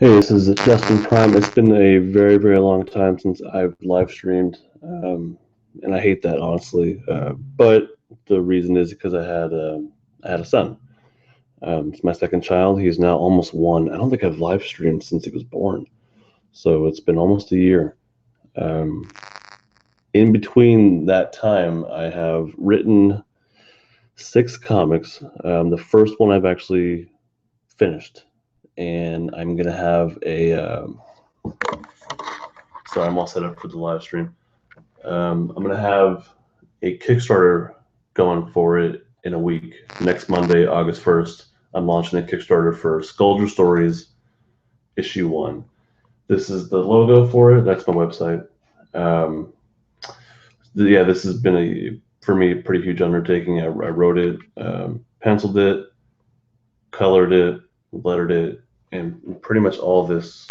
Hey, this is Justin Prime. It's been a very, very long time since I've live streamed, and I hate that honestly. But the reason is because I had a son. It's my second child. He's now almost one. I don't think I've live streamed since he was born, so it's been almost a year. Um, in between that time, I have written 6 comics. The first one I've actually finished, and I'm gonna have sorry, I'm all set up for the live stream. I'm going to have a Kickstarter going for it in a week. Next Monday, August 1st, I'm launching a Kickstarter for Skulldier Stories Issue 1. This is the logo for it. That's my website. Yeah, this has been, for me, a pretty huge undertaking. I wrote it, penciled it, colored it, lettered it, and pretty much all this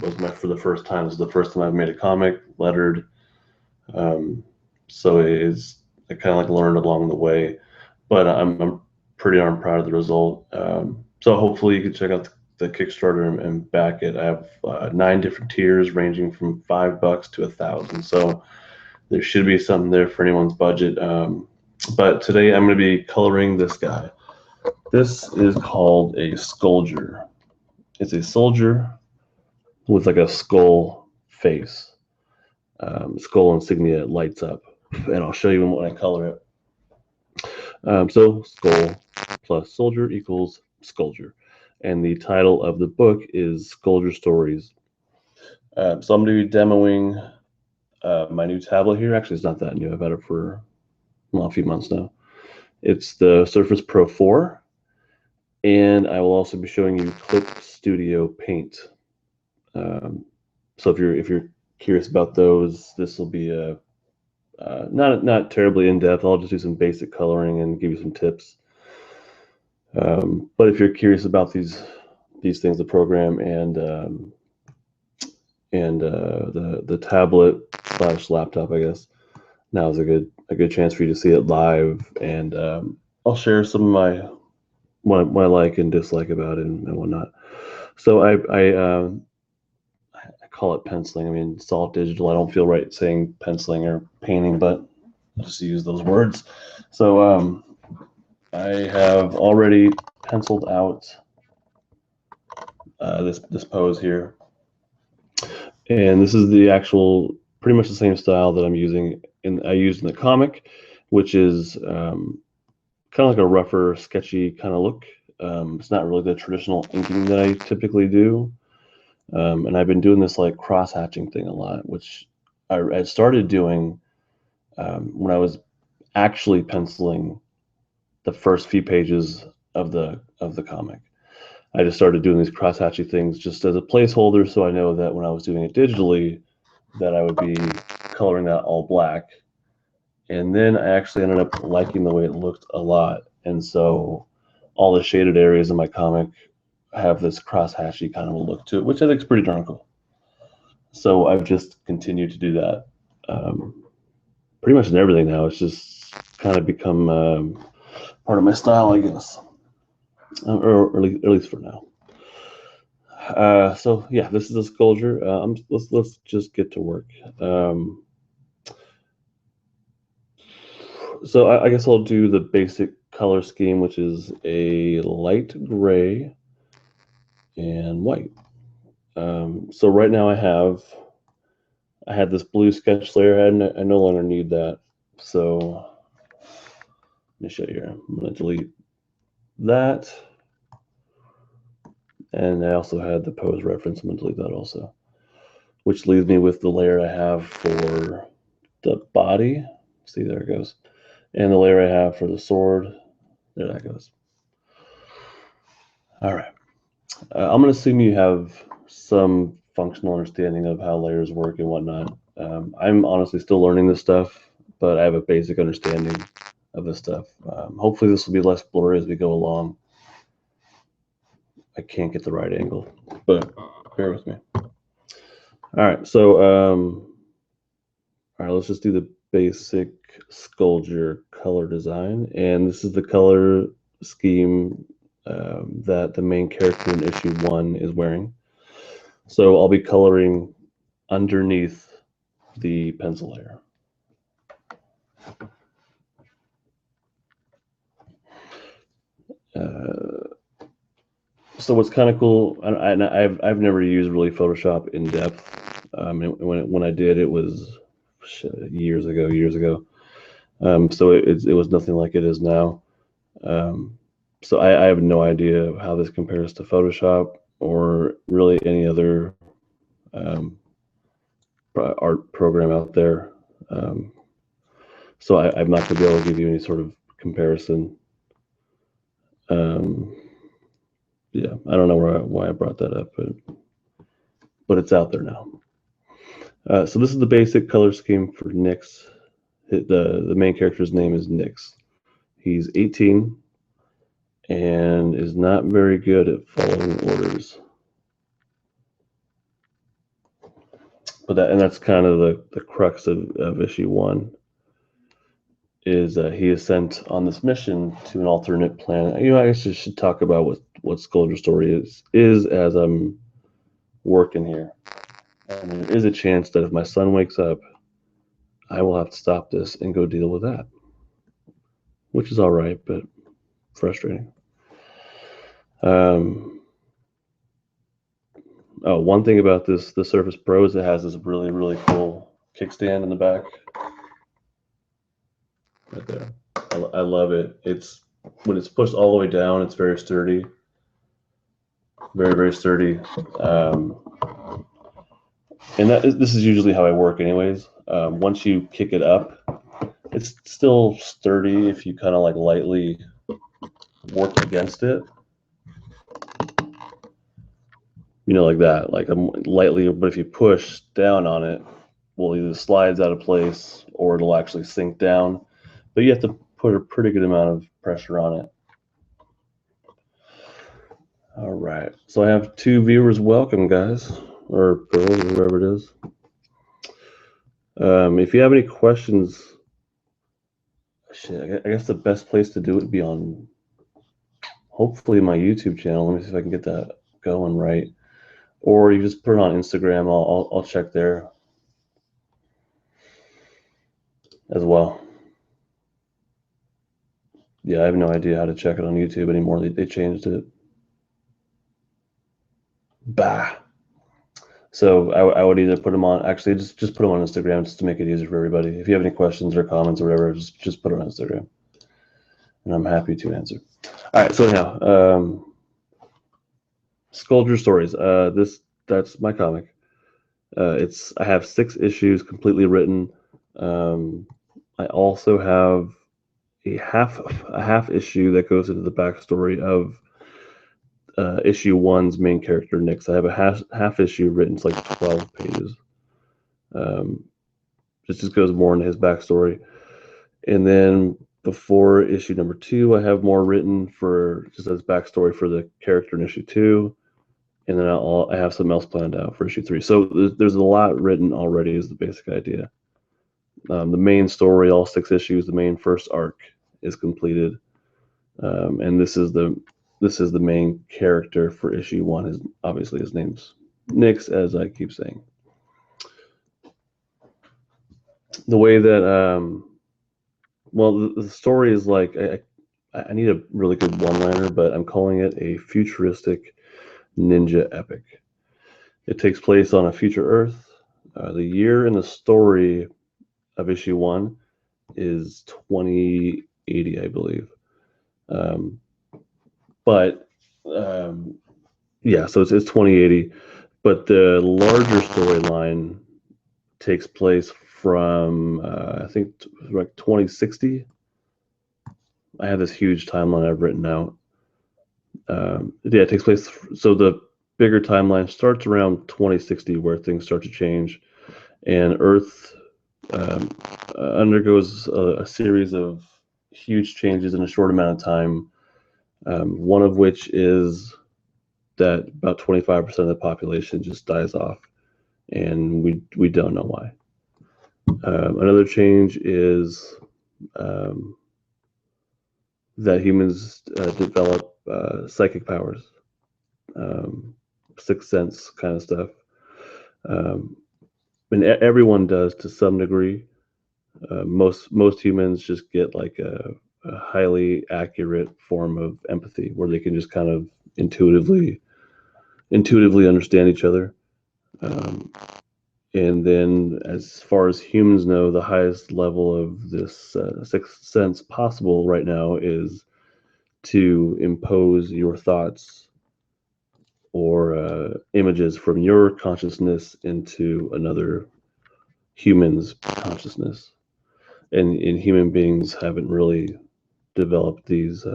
was for the first time. This is the first time I've made a comic, lettered. So I kind of like learned along the way, but I'm pretty darn proud of the result. So hopefully you can check out the Kickstarter and back it. I have 9 different tiers ranging from $5 to $1,000. So there should be something there for anyone's budget. But today I'm going to be coloring this guy. This is called a Skulldier. It's a soldier with like a skull face. Skull insignia lights up, and I'll show you when I color it. So skull plus soldier equals Skulldier, and the title of the book is Skulldier Stories. So I'm going to be demoing my new tablet here. Actually, it's not that new. I've had it for a few months now. It's the Surface Pro 4, and I will also be showing you Clip Studio Paint. So if you're curious about those, this will be not terribly in depth. I'll just do some basic coloring and give you some tips. But if you're curious about these things, the program and the tablet / laptop, I guess now is a good chance for you to see it live. And I'll share some of my what I like and dislike about it and whatnot. So I call it penciling. I mean, it's all digital. I don't feel right saying penciling or painting, but I'll just use those words. So I have already penciled out this pose here, and this is the actual, pretty much the same style that I used in the comic, which is kind of like a rougher, sketchy kind of look. It's not really the traditional inking that I typically do. And I've been doing this like cross hatching thing a lot, which I started doing when I was actually penciling the first few pages of the comic. I just started doing these cross hatching things just as a placeholder, so I know that when I was doing it digitally, that I would be coloring that all black. And then I actually ended up liking the way it looked a lot, and so all the shaded areas in my comic have this cross-hatchy kind of a look to it, which I think is pretty darn cool. So I've just continued to do that pretty much in everything now. It's just kind of become part of my style, I guess, or at least for now. So yeah, this is a Skulldier. Let's just get to work. So I guess I'll do the basic color scheme, which is a light gray and white. So right now I had this blue sketch layer. I no longer need that. So let me show you here. I'm going to delete that. And I also had the pose reference. I'm going to delete that also, which leaves me with the layer I have for the body. See, there it goes. And the layer I have for the sword. There that goes. All right. I'm going to assume you have some functional understanding of how layers work and whatnot. I'm honestly still learning this stuff, but I have a basic understanding of this stuff. Hopefully this will be less blurry as we go along. I can't get the right angle, but bear with me. All right, so all right, let's just do the basic Skulldier color design, and this is the color scheme that the main character in issue 1 is wearing. So I'll be coloring underneath the pencil layer. So what's kind of cool, I've never used really Photoshop in depth. When I did, it was years ago. So it was nothing like it is now. So I have no idea how this compares to Photoshop or really any other art program out there. So I'm not going to be able to give you any sort of comparison. Yeah, I don't know why I brought that up, but it's out there now. So this is the basic color scheme for Nyx. The main character's name is Nyx. He's 18 and is not very good at following orders. But that's kind of the crux of issue 1. Is he is sent on this mission to an alternate planet. I guess I should talk about what Skulldier story is as I'm working here. And there is a chance that if my son wakes up, I will have to stop this and go deal with that, which is all right, but frustrating. One thing about the Surface Pro is it has this really, really cool kickstand in the back. Right there. I love it. When it's pushed all the way down, it's very sturdy. Very, very sturdy. And this is usually how I work anyways. Once you kick it up, it's still sturdy if you kind of like lightly work against it. Like that, like lightly, but if you push down on it, well, either slides out of place or it'll actually sink down. But you have to put a pretty good amount of pressure on it. All right, so I have 2 viewers. Welcome, guys, or girls, or whoever it is. If you have any questions, I guess the best place to do it would be on, hopefully, my YouTube channel. Let me see if I can get that going right. Or you just put it on Instagram. I'll check there as well. Yeah, I have no idea how to check it on YouTube anymore. They changed it. Bah. So I would either put them on, actually just put them on Instagram just to make it easier for everybody. If you have any questions or comments or whatever, just put it on Instagram, and I'm happy to answer. All right, so anyhow, Skulldier Stories. That's my comic. I have 6 issues completely written. I also have a half issue that goes into the backstory of issue 1's main character, Nyx. I have a half issue written. It's like 12 pages. It just goes more into his backstory. And then before issue number 2, I have more written for just as backstory for the character in issue 2. And then I have something else planned out for issue 3. So there's a lot written already is the basic idea. The main story, all 6 issues, the main first arc is completed. And this is the main character for issue 1. Obviously his name's Nyx, as I keep saying. The way that the story is like, I need a really good one-liner, but I'm calling it a futuristic ninja epic. It takes place on a future Earth. The year in the story of issue 1 is 2080, I believe. So it's 2080, but the larger storyline takes place from I think like 2060. I have this huge timeline I've written out. It takes place. So the bigger timeline starts around 2060, where things start to change, and Earth undergoes a series of huge changes in a short amount of time. One of which is that about 25% of the population just dies off, and we don't know why. Another change is that humans develop psychic powers, sixth sense kind of stuff. And everyone does to some degree. Most humans just get like a highly accurate form of empathy where they can just kind of intuitively understand each other. And then, as far as humans know, the highest level of this sixth sense possible right now is to impose your thoughts or images from your consciousness into another human's consciousness. And human beings haven't really developed these,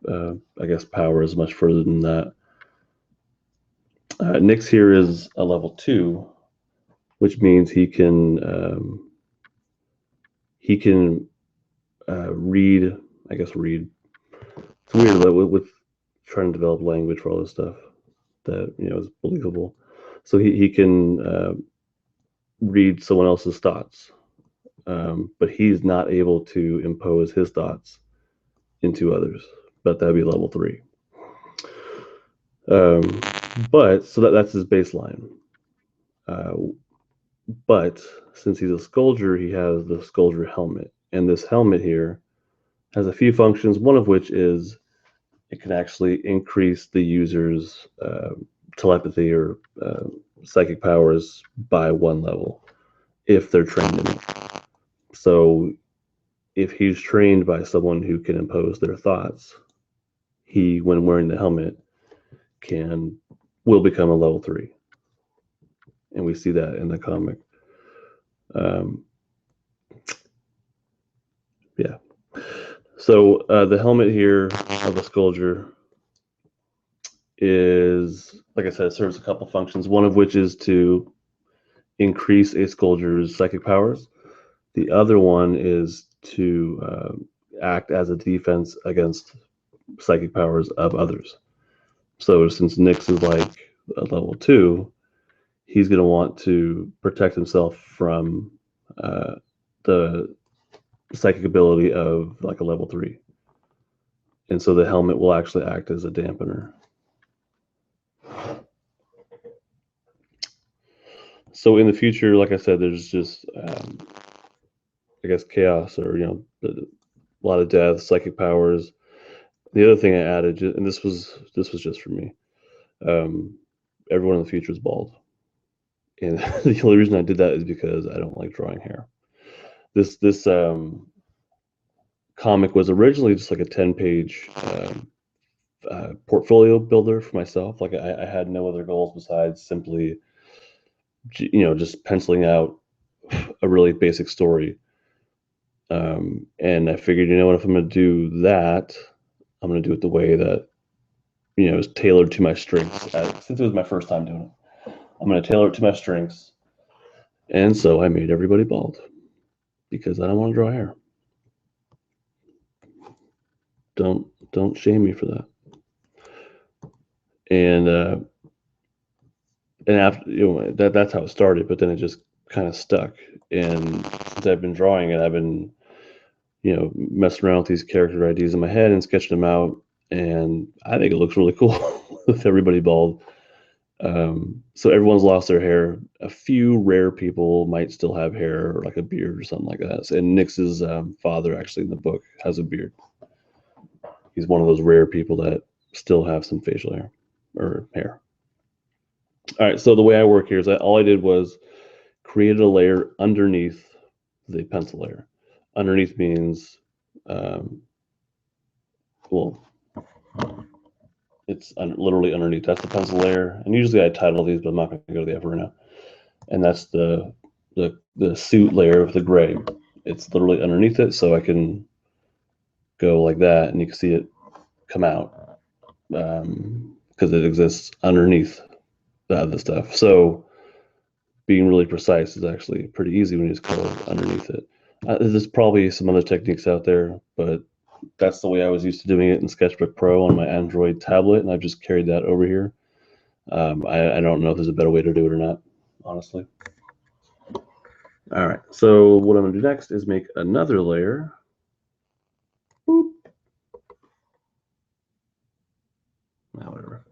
I guess, powers much further than that. Nyx here is a level 2, which means he can read. I guess read. It's weird with trying to develop language for all this stuff that is believable. So he can read someone else's thoughts, but he's not able to impose his thoughts into others. But that'd be level 3. But so that's his baseline. But since he's a Skulldier, he has the Skulldier helmet, and this helmet here has a few functions. One of which is it can actually increase the user's telepathy or psychic powers by 1 level if they're trained in it. So if he's trained by someone who can impose their thoughts, he, when wearing the helmet, will become a level 3. And we see that in the comic. Yeah. So the helmet here of the Skulldier is, like I said, serves a couple functions. One of which is to increase a Skulldier's psychic powers. The other one is to act as a defense against psychic powers of others. So since Nyx is like a level 2, he's going to want to protect himself from the psychic ability of like a level 3. And so the helmet will actually act as a dampener. So in the future, like I said, there's just, I guess, chaos or, a lot of death, psychic powers. The other thing I added, and this was just for me, everyone in the future is bald. And the only reason I did that is because I don't like drawing hair. This comic was originally just like a 10-page portfolio builder for myself. Like I had no other goals besides simply, just penciling out a really basic story. And I figured, if I'm going to do that, I'm going to do it the way that, is tailored to my strengths. Since it was my first time doing it, I'm going to tailor it to my strengths. And so I made everybody bald because I don't want to draw hair. Don't shame me for that. And after that's how it started, but then it just kind of stuck. And since I've been drawing it, I've been messing around with these character ideas in my head and sketching them out, and I think it looks really cool with everybody bald. So everyone's lost their hair. A few rare people might still have hair or like a beard or something like that. And Nyx's father actually in the book has a beard. He's one of those rare people that still have some facial hair or hair. All right, so the way I work here is all I did was created a layer underneath the pencil layer. Underneath means, it's literally underneath. That's the pencil layer. And usually I title these, but I'm not going to go to the effort right now. And that's the suit layer of the gray. It's literally underneath it, so I can go like that, and you can see it come out because it exists underneath the stuff. So being really precise is actually pretty easy when you just go underneath it. There's probably some other techniques out there, but that's the way I was used to doing it in Sketchbook Pro on my Android tablet, and I've just carried that over here. I don't know if there's a better way to do it or not, honestly. All right, so what I'm going to do next is make another layer. Boop. Whatever.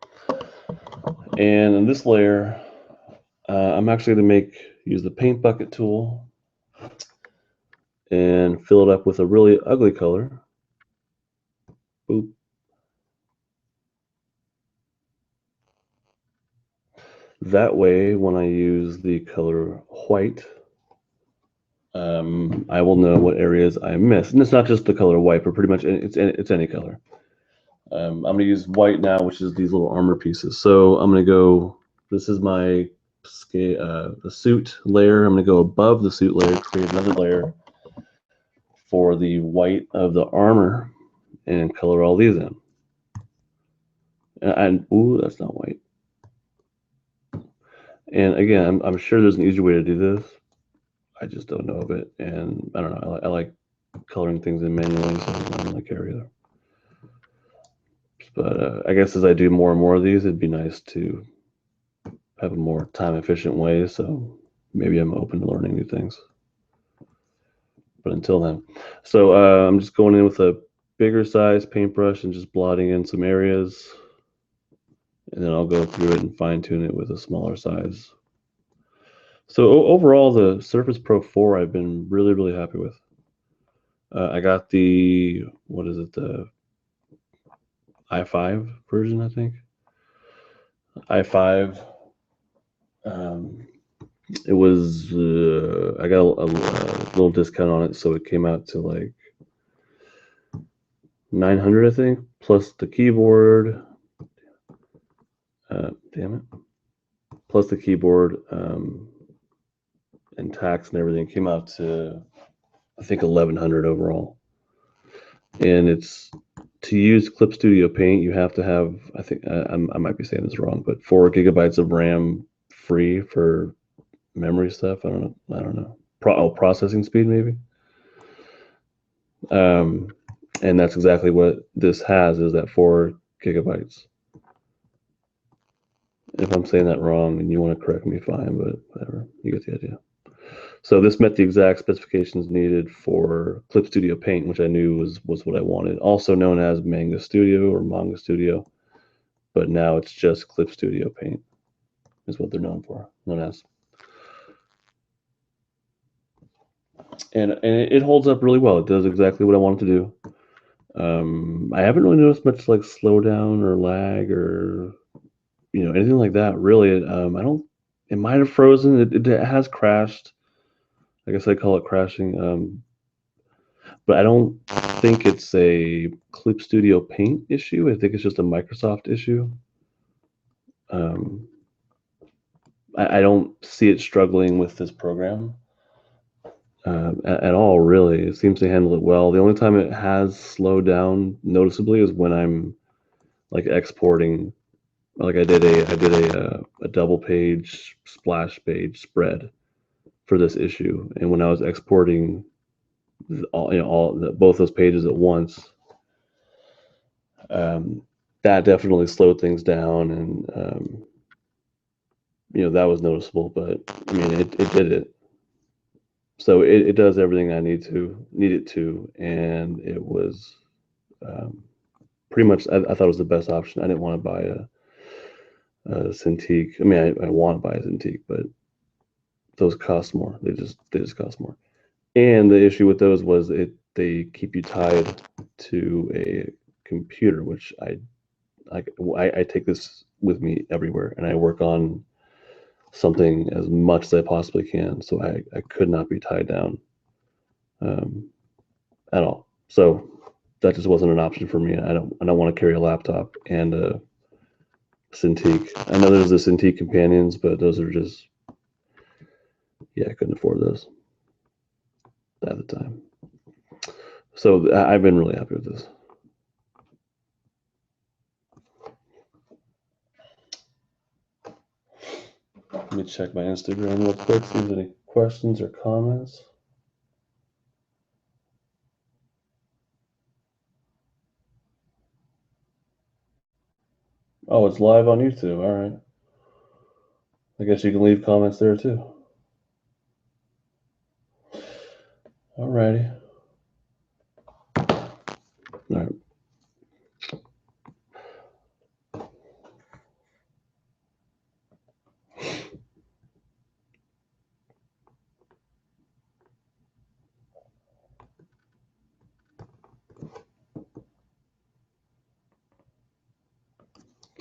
And in this layer, I'm actually going to use the paint bucket tool and fill it up with a really ugly color. Boop. That way, when I use the color white, I will know what areas I missed. And it's not just the color white, but pretty much it's any color. I'm going to use white now, which is these little armor pieces. So I'm going to go, this is my the suit layer. I'm going to go above the suit layer, create another layer for the white of the armor and color all these in. And ooh, that's not white. And again, I'm sure there's an easier way to do this. I just don't know of it. And I don't know, I like coloring things in manually, so I don't really care either. But I guess as I do more and more of these, it'd be nice to have a more time efficient way. So maybe I'm open to learning new things. But until then, so I'm just going in with a bigger size paintbrush and just blotting in some areas. And then I'll go through it and fine tune it with a smaller size. So overall, the Surface Pro 4 I've been really, really happy with. I got the, what is it, the i5 version, I think. i5. It was, I got a little discount on it, so it came out to like 900, I think, plus the keyboard. Damn it. Plus the keyboard and tax and everything came out to, I think, 1100 overall. And it's, to use Clip Studio Paint, you have to have, I think, I might be saying this wrong, but 4 gigabytes of RAM free for memory stuff. I don't know. Processing speed, maybe. And that's exactly what this has, is that 4 gigabytes. If I'm saying that wrong and you want to correct me, fine, but whatever. You get the idea. So this met the exact specifications needed for Clip Studio Paint, which I knew was what I wanted. Also known as Manga Studio or Manga Studio, but now it's just Clip Studio Paint is what they're known as. And it holds up really well. It does exactly what I want it to do. I haven't really noticed much like slowdown or lag or anything like that. Really, I don't. It might have frozen. It has crashed. I guess I call it crashing. But I don't think it's a Clip Studio Paint issue. I think it's just a Microsoft issue. I don't see it struggling with this program at all, really. It seems to handle it well. The only time it has slowed down noticeably is when I'm like exporting. Like I did a double page splash page spread for this issue, and when I was exporting both those pages at once, that definitely slowed things down, and that was noticeable. But I mean, it did it. So it does everything I need it to, and it was pretty much. I thought it was the best option. I didn't want to buy a Cintiq. I mean, I want to buy a Cintiq, but those cost more. They just cost more. And the issue with those was they keep you tied to a computer, which I take this with me everywhere, and I work on something as much as I possibly can. So I could not be tied down at all. So that just wasn't an option for me. I don't want to carry a laptop and a Cintiq. I know there's the Cintiq companions, but those are just, I couldn't afford those at the time. So I've been really happy with this. Let me check my Instagram real quick, see if there's any questions or comments. Oh, it's live on YouTube. All right. I guess you can leave comments there too. All righty. All right.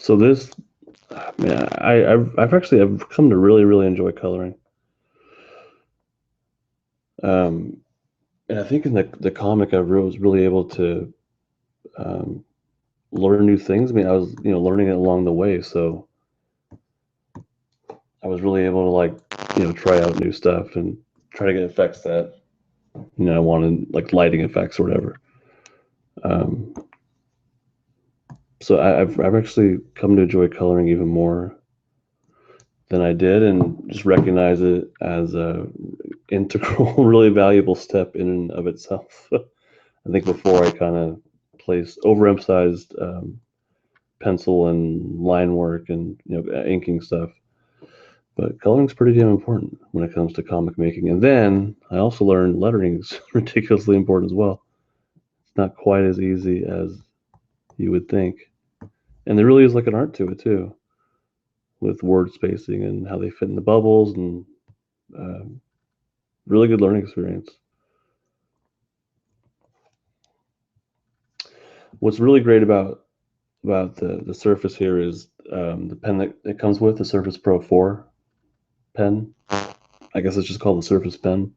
So this, man, I've come to really enjoy coloring. And I think in the comic was really able to learn new things. I mean, I was learning it along the way, so I was really able to like try out new stuff and try to get effects that I wanted, like lighting effects or whatever. Um, so I've actually come to enjoy coloring even more than I did, and just recognize it as a integral, really valuable step in and of itself. I think before I kind of overemphasized pencil and line work and inking stuff, but coloring's pretty damn important when it comes to comic making. And then I also learned lettering's ridiculously important as well. It's not quite as easy as you would think, and there really is like an art to it too, with word spacing and how they fit in the bubbles, and uh, really good learning experience. What's really great about the Surface here is the pen that it comes with, the Surface Pro 4 pen. I guess it's just called the Surface Pen.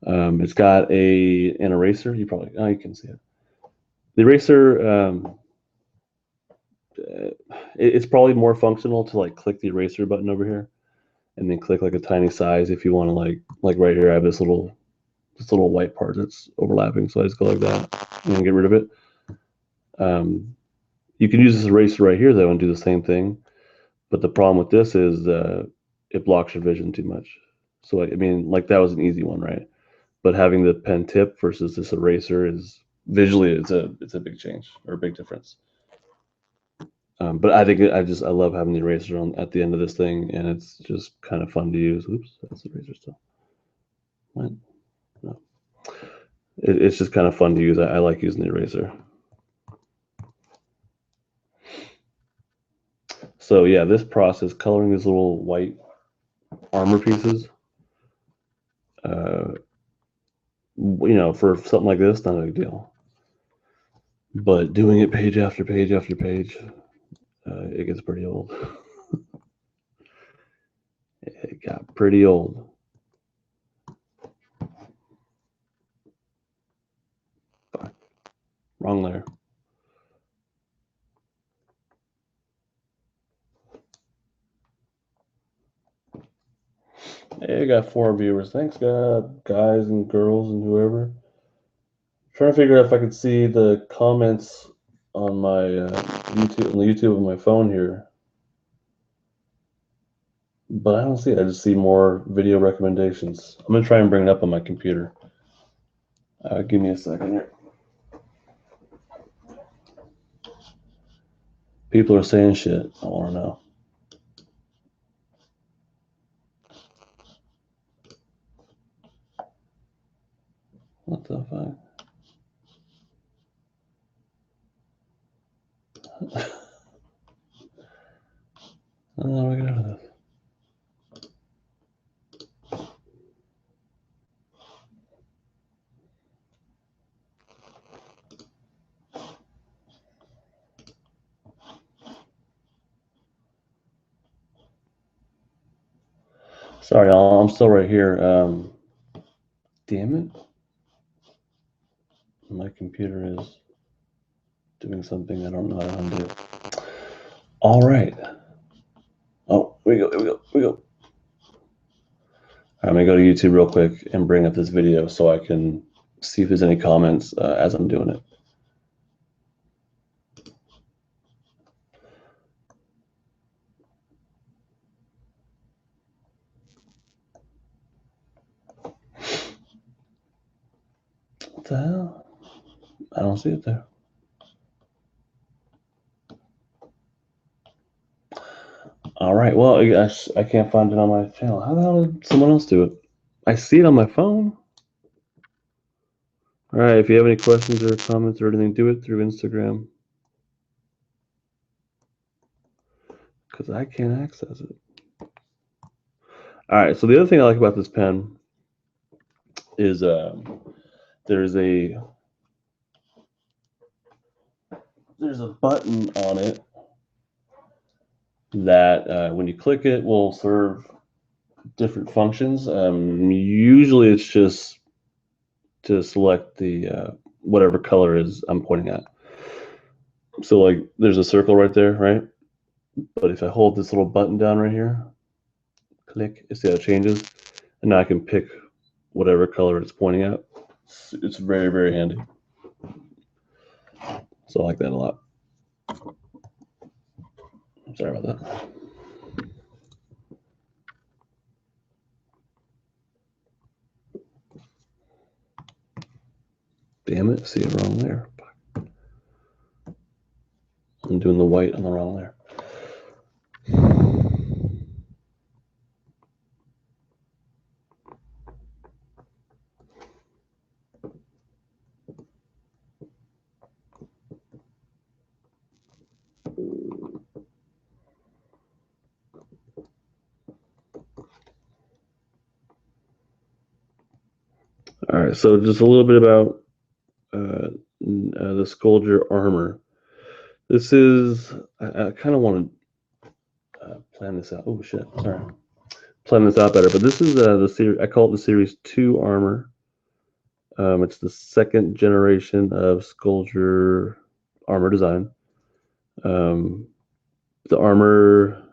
It's got an eraser. You can see it. The eraser, it's probably more functional to like click the eraser button over here, and then click like a tiny size if you want to like right here. I have this little white part that's overlapping, so I just go like that and get rid of it. You can use this eraser right here though and do the same thing, but the problem with this is it blocks your vision too much. So I mean, like that was an easy one, right? But having the pen tip versus this eraser is visually it's a big change or a big difference. But I think I love having the eraser on at the end of this thing, and it's just kind of fun to use. Oops, that's the eraser still. What? No. It's just kind of fun to use. I like using the eraser. So yeah, this process, coloring these little white armor pieces, for something like this, not a big deal. But doing it page after page after page, it gets pretty old. It got pretty old. Wrong layer. Hey, I got 4 viewers. Thanks, guys and girls and whoever. Trying to figure out if I could see the comments on my YouTube on my phone here, but I don't see it. I just see more video recommendations. I'm gonna try and bring it up on my computer. Give me a second here. People are saying shit. I want to know. What the fuck? I don't know how to get out of this. Sorry, y'all. I'm still right here. Damn it. My computer is doing something I don't know how to undo. All right. Oh, here we go. I'm gonna go to YouTube real quick and bring up this video so I can see if there's any comments as I'm doing it. What the hell? I don't see it there. All right. Well, I can't find it on my channel. How the hell did someone else do it? I see it on my phone. All right. If you have any questions or comments or anything, do it through Instagram, because I can't access it. All right. So the other thing I like about this pen is there's a button on it that when you click it will serve different functions. Usually it's just to select the whatever color is I'm pointing at. So like there's a circle right there, right? But if I hold this little button down right here, click, you see how it changes? And now I can pick whatever color it's pointing at. It's very, very handy. So I like that a lot. Sorry about that. Damn it, see it wrong there. I'm doing the white on the wrong layer. All right, so just a little bit about the Skulldier armor. This is, I kind of want to plan this out. Oh shit, sorry. Plan this out better, but this is the series, I call it the Series 2 armor. It's the second generation of Skulldier armor design. The armor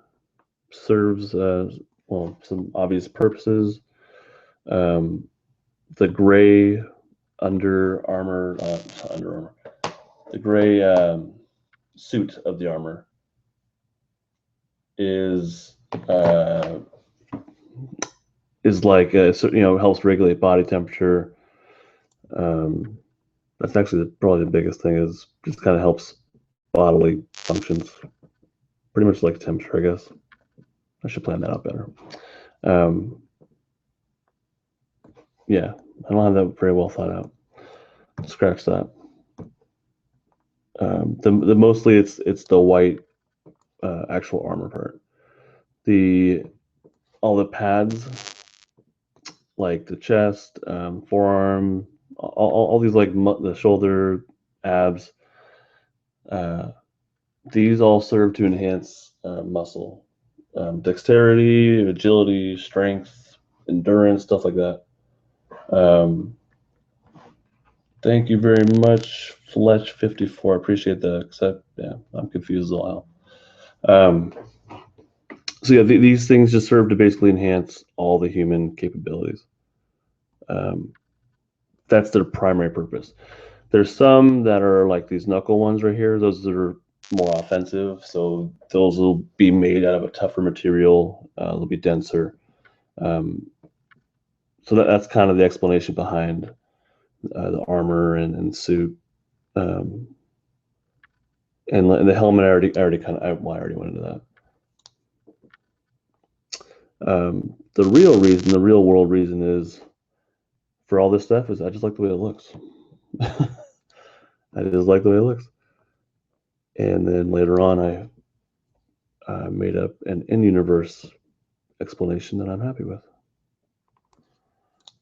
serves, well, some obvious purposes. The gray under armor, the gray suit of the armor is like helps regulate body temperature. That's actually probably the biggest thing, is just kind of helps bodily functions, pretty much like temperature, I guess. I should plan that out better. Yeah, I don't have that very well thought out. Scratch that. The mostly it's the white actual armor part. All the pads, like the chest, forearm, all these, like the shoulder, abs, these all serve to enhance muscle, dexterity, agility, strength, endurance, stuff like that. Thank you very much, Fletch54. I appreciate that. Except, yeah, I'm confused as all hell. So yeah, these things just serve to basically enhance all the human capabilities. That's their primary purpose. There's some that are like these knuckle ones right here. Those are more offensive, so those will be made out of a tougher material. They'll be denser. So that's kind of the explanation behind the armor and suit. And the helmet, I already went into that. The real world reason is, for all this stuff, is I just like the way it looks. I just like the way it looks. And then later on, I made up an in-universe explanation that I'm happy with.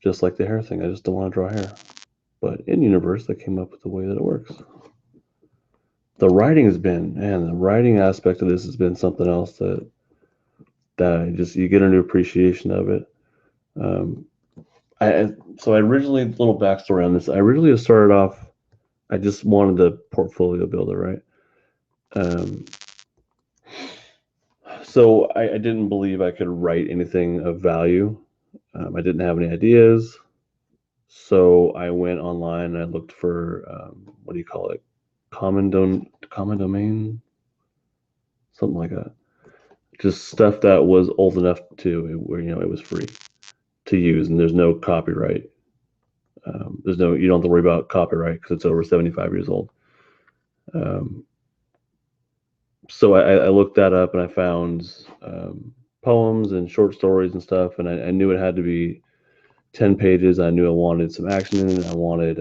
Just like the hair thing, I just don't want to draw hair. But in-universe, I came up with the way that it works. The writing the writing aspect of this has been something else that you get a new appreciation of it. So I originally, little backstory on this, I originally started off, I just wanted the portfolio builder, right? So I didn't believe I could write anything of value. I didn't have any ideas. So I went online and I looked for, what do you call it? Common domain? Something like that. Just stuff that was old enough where it was free to use, and there's no copyright. You don't have to worry about copyright because it's over 75 years old. So I looked that up and I found poems and short stories and stuff, and I knew it had to be 10 pages. I knew I wanted some action in it. I wanted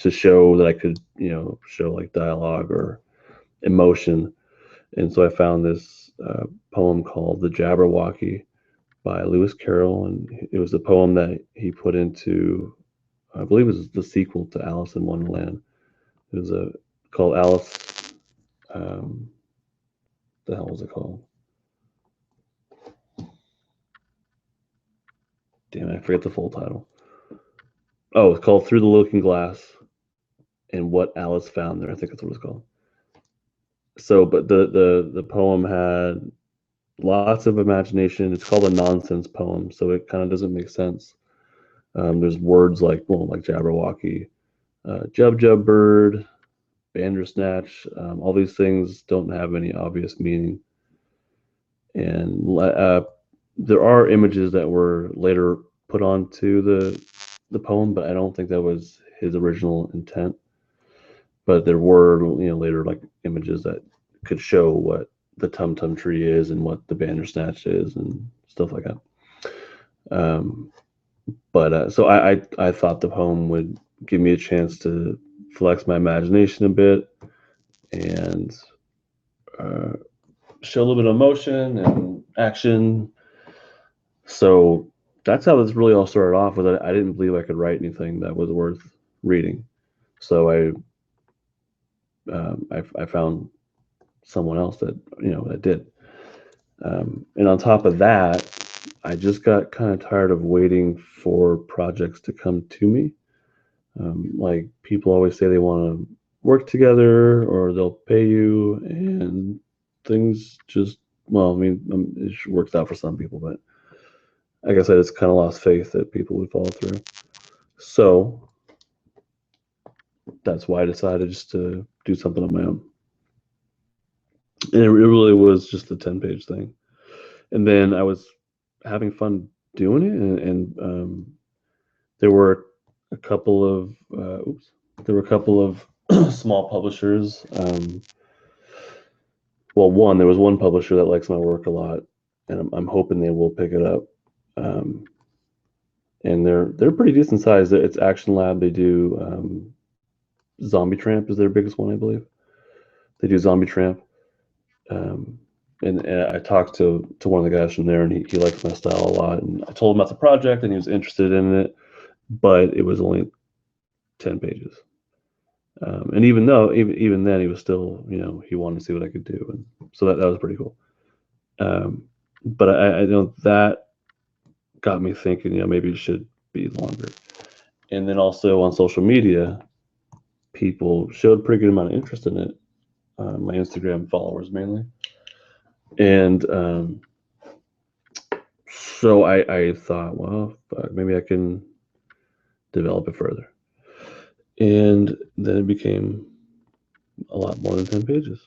to show that I could, show like dialogue or emotion. And so I found this poem called "The Jabberwocky" by Lewis Carroll, and it was a poem that he put into, I believe it was the sequel to Alice in Wonderland. It was called Alice. the hell was it called? Damn it, I forget the full title. Oh, it's called Through the Looking Glass and What Alice Found There. I think that's what it's called. So, but the poem had lots of imagination. It's called a nonsense poem, so it kind of doesn't make sense. There's words like, well, like Jabberwocky, Jub Jub Bird, Bandersnatch. All these things don't have any obvious meaning. And there are images that were later put onto the poem, but I don't think that was his original intent. But there were, later like images that could show what the Tum Tum Tree is and what the Bandersnatch is and stuff like that. So I thought the poem would give me a chance to flex my imagination a bit and show a little bit of emotion and action. So that's how this really all started off. With I didn't believe I could write anything that was worth reading. So I found someone else that that did. And on top of that, I just got kind of tired of waiting for projects to come to me. Like people always say they want to work together or they'll pay you, and things just, well, I mean, it works out for some people, but like I said, it's kind of lost faith that people would follow through. So that's why I decided just to do something on my own. And it really was just a 10-page thing. And then I was having fun doing it, and there were a couple of small publishers. Well, there was one publisher that likes my work a lot, and I'm hoping they will pick it up. And they're pretty decent size. It's Action Lab. They do Zombie Tramp is their biggest one, I believe. They do Zombie Tramp. And I talked to one of the guys from there, and he likes my style a lot. And I told him about the project, and he was interested in it, but it was only 10 pages. And even then, he was still, he wanted to see what I could do, and so that was pretty cool. But I know that got me thinking, maybe it should be longer. And then also on social media, people showed pretty good amount of interest in it. My Instagram followers mainly. And so I thought, well, maybe I can develop it further. And then it became a lot more than 10 pages.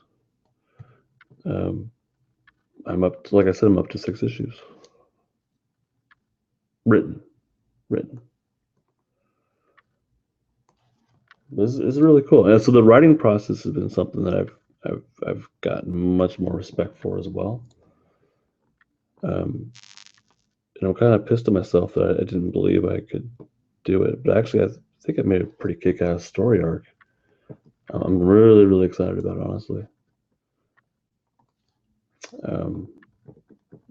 I'm up to, like I said, I'm up to 6 issues. Written. This is really cool. And so the writing process has been something that I've gotten much more respect for as well. And I'm kind of pissed at myself that I didn't believe I could do it. But actually, I think I made a pretty kick-ass story arc. I'm really, really excited about it, honestly.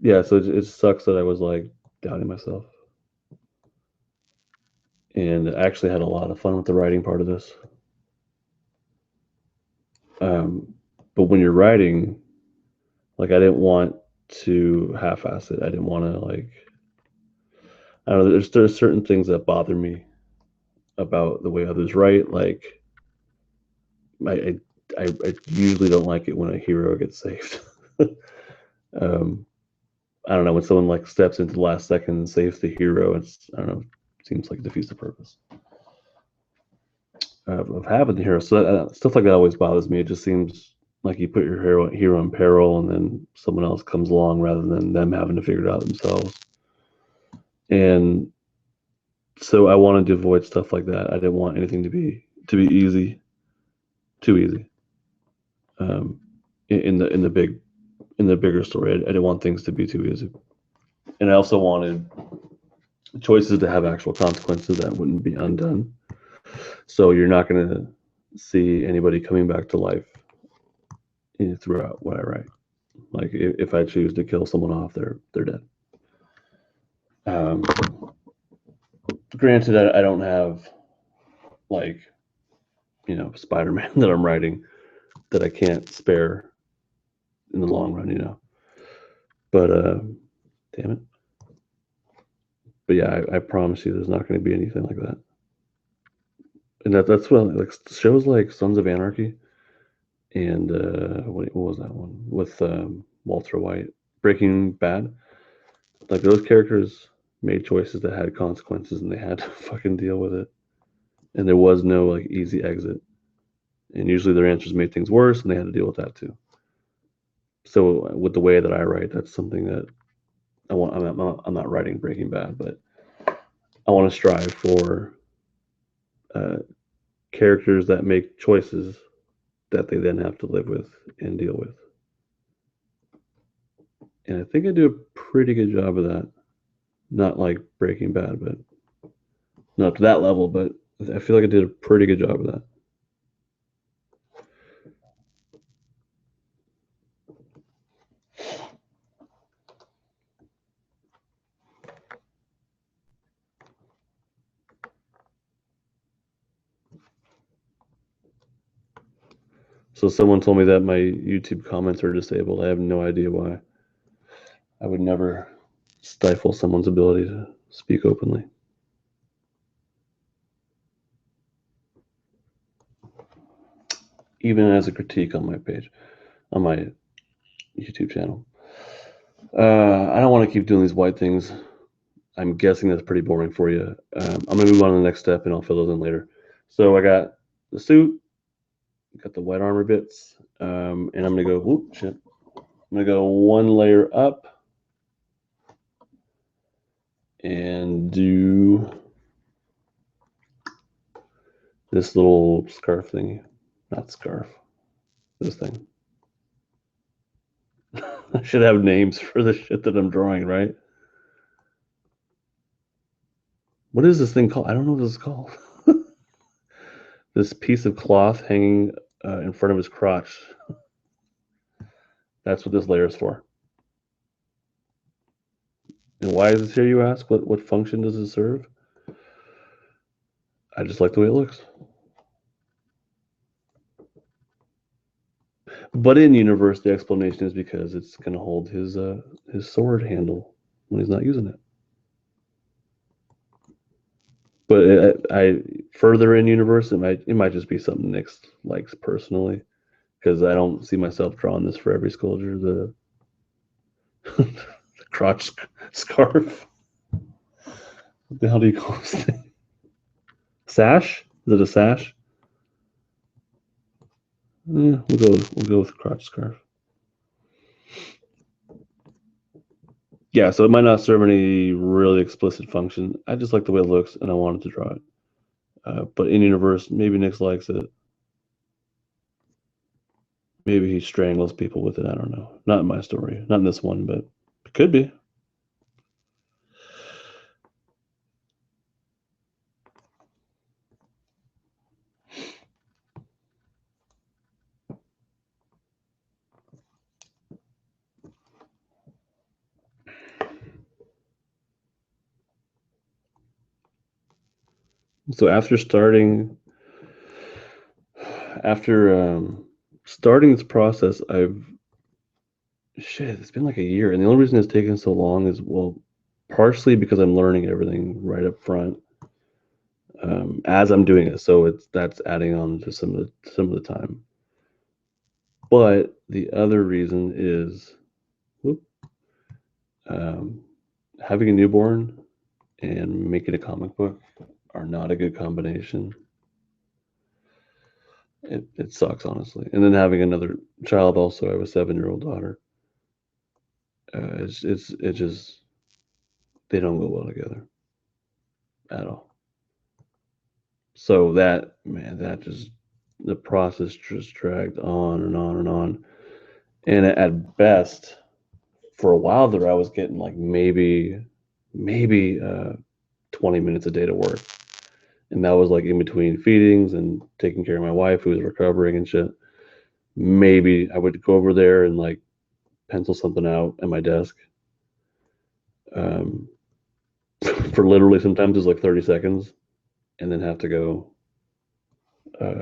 Yeah, so it sucks that I was like doubting myself. And I actually had a lot of fun with the writing part of this. But when you're writing, like, I didn't want to half-ass it. I didn't want to, like, I don't know, there's certain things that bother me about the way others write. Like, I usually don't like it when a hero gets saved. I don't know, when someone like steps into the last second and saves the hero, I don't know, it seems like it defeats the purpose of having the hero. So stuff like that always bothers me. It just seems like you put your hero in peril, and then someone else comes along rather than them having to figure it out themselves. And so I wanted to avoid stuff like that. I didn't want anything to be easy, too easy. In the bigger story, I didn't want things to be too easy, and I also wanted choices to have actual consequences that wouldn't be undone. So you're not going to see anybody coming back to life throughout what I write. Like if I choose to kill someone off, they're dead. Granted, I don't have like Spider-Man that I'm writing that I can't spare in the long run, you know. But damn it. But yeah, I promise you, there's not going to be anything like that. And that's what like shows like Sons of Anarchy and what was that one with Walter White, Breaking Bad. Like those characters made choices that had consequences, and they had to fucking deal with it. And there was no like easy exit. And usually their answers made things worse, and they had to deal with that too. So with the way that I write, that's something that I want. I'm not writing Breaking Bad, but I want to strive for characters that make choices that they then have to live with and deal with. And I think I do a pretty good job of that. Not like Breaking Bad, but not to that level, but I feel like I did a pretty good job of that. So someone told me that my YouTube comments are disabled. I have no idea why. I would never stifle someone's ability to speak openly. Even as a critique on my page, on my YouTube channel. I don't want to keep doing these white things. I'm guessing that's pretty boring for you. I'm going to move on to the next step, and I'll fill those in later. So I got the suit, got the white armor bits, and I'm going to go, whoop, shit. I'm going to go one layer up and do this little scarf thingy. Not scarf, this thing. I should have names for the shit that I'm drawing, right? What is this thing called? I don't know what this is called. This piece of cloth hanging in front of his crotch. That's what this layer is for. And why is this here, you ask? What function does it serve? I just like the way it looks. But in universe, the explanation is because it's going to hold his sword handle when he's not using it. But I further in universe, it might just be something Nick likes personally, because I don't see myself drawing this for every Skulldier. The crotch scarf. What the hell do you call this thing? Sash? Is it a sash? Yeah, we'll go with crotch scarf. Yeah, so it might not serve any really explicit function. I just like the way it looks, and I wanted to draw it. But in universe, maybe Nick likes it. Maybe he strangles people with it. I don't know. Not in my story. Not in this one, but it could be. So after starting this process, it's been like a year, and the only reason it's taken so long is, well, partially because I'm learning everything right up front as I'm doing it. So that's adding on to some of the time. But the other reason is, having a newborn and making a comic book are not a good combination. It sucks, honestly. And then having another child also. I have a 7-year-old daughter. It just, they don't go well together at all. So that just, the process just dragged on and on and on. And at best, for a while there, I was getting like maybe 20 minutes a day to work. And that was like in between feedings and taking care of my wife who was recovering and shit. Maybe I would go over there and like pencil something out at my desk. For literally sometimes it's like 30 seconds, and then have to go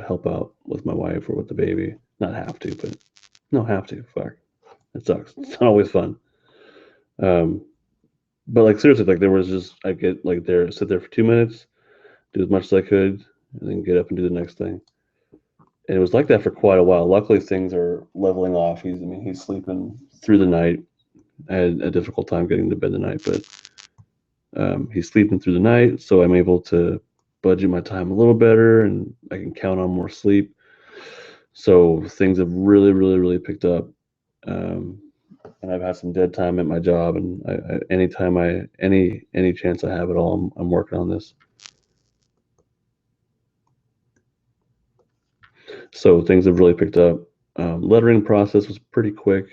help out with my wife or with the baby. Not have to, but no, have to. Fuck. It sucks. It's not always fun. But like seriously, like there was just I get like there, sit there for 2 minutes, do as much as I could, and then get up and do the next thing. And it was like that for quite a while. Luckily, things are leveling off. He's sleeping through the night. I had a difficult time getting to bed tonight, but he's sleeping through the night, so I'm able to budget my time a little better, and I can count on more sleep. So things have really, really, really picked up. And I've had some dead time at my job, and anytime any chance I have at all, I'm working on this. So things have really picked up. Lettering process was pretty quick.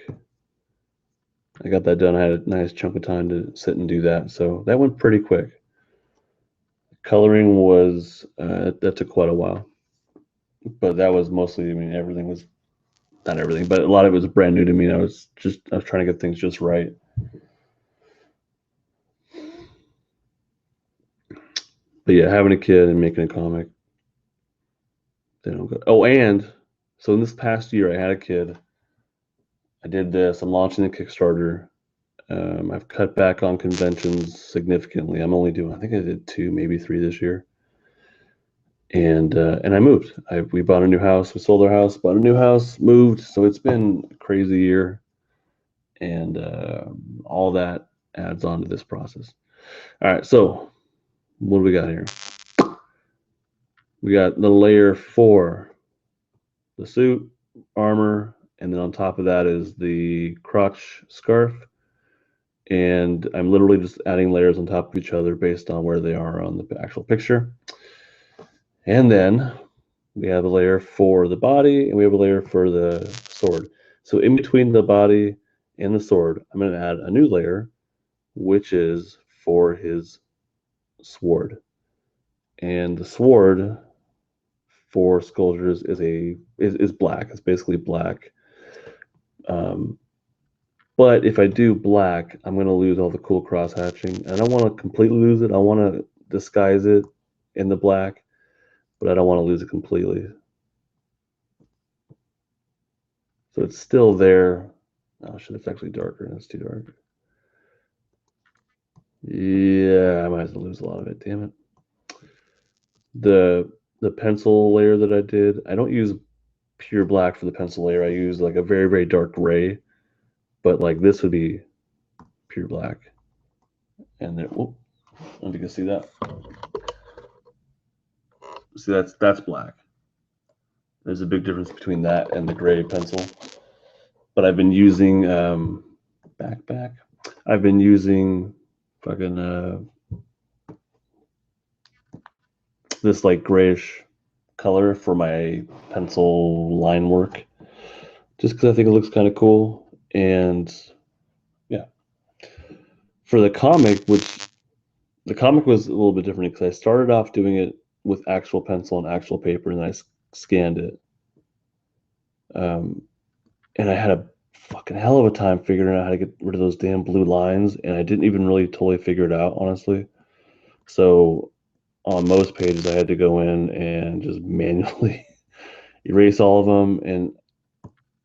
I got that done. I had a nice chunk of time to sit and do that, so that went pretty quick. Coloring was that took quite a while, but that was mostly. I mean, everything was not everything, but a lot of it was brand new to me. I was trying to get things just right. But yeah, having a kid and making a comic, they don't go. Oh, and so in this past year, I had a kid. I did this. I'm launching a Kickstarter. I've cut back on conventions significantly. I'm only doing, I think I did 2, maybe 3 this year. And I moved. We bought a new house. We sold our house, bought a new house, moved. So it's been a crazy year, and all that adds on to this process. All right, so what do we got here? We got the layer 4, the suit, armor, and then on top of that is the crotch scarf. And I'm literally just adding layers on top of each other based on where they are on the actual picture. And then we have a layer for the body, and we have a layer for the sword. So in between the body and the sword, I'm going to add a new layer, which is for his sword. And the sword for Skulldier is black. It's basically black. But if I do black, I'm going to lose all the cool cross hatching. I don't want to completely lose it. I want to disguise it in the black, but I don't want to lose it completely. So it's still there. Oh shit, it's actually darker. That's too dark. Yeah, I might as well lose a lot of it. Damn it. The pencil layer that I did, I don't use pure black for the pencil layer. I use like a very, very dark gray, but like this would be pure black. And there, oh, I don't know if you can see that. See, that's black. There's a big difference between that and the gray pencil. But I've been using back. I've been using fucking this like grayish color for my pencil line work, just because I think it looks kind of cool. And yeah, for the comic, which the comic was a little bit different because I started off doing it with actual pencil and actual paper, and then I scanned it. And I had a fucking hell of a time figuring out how to get rid of those damn blue lines, and I didn't even really totally figure it out, honestly. So on most pages, I had to go in and just manually erase all of them. And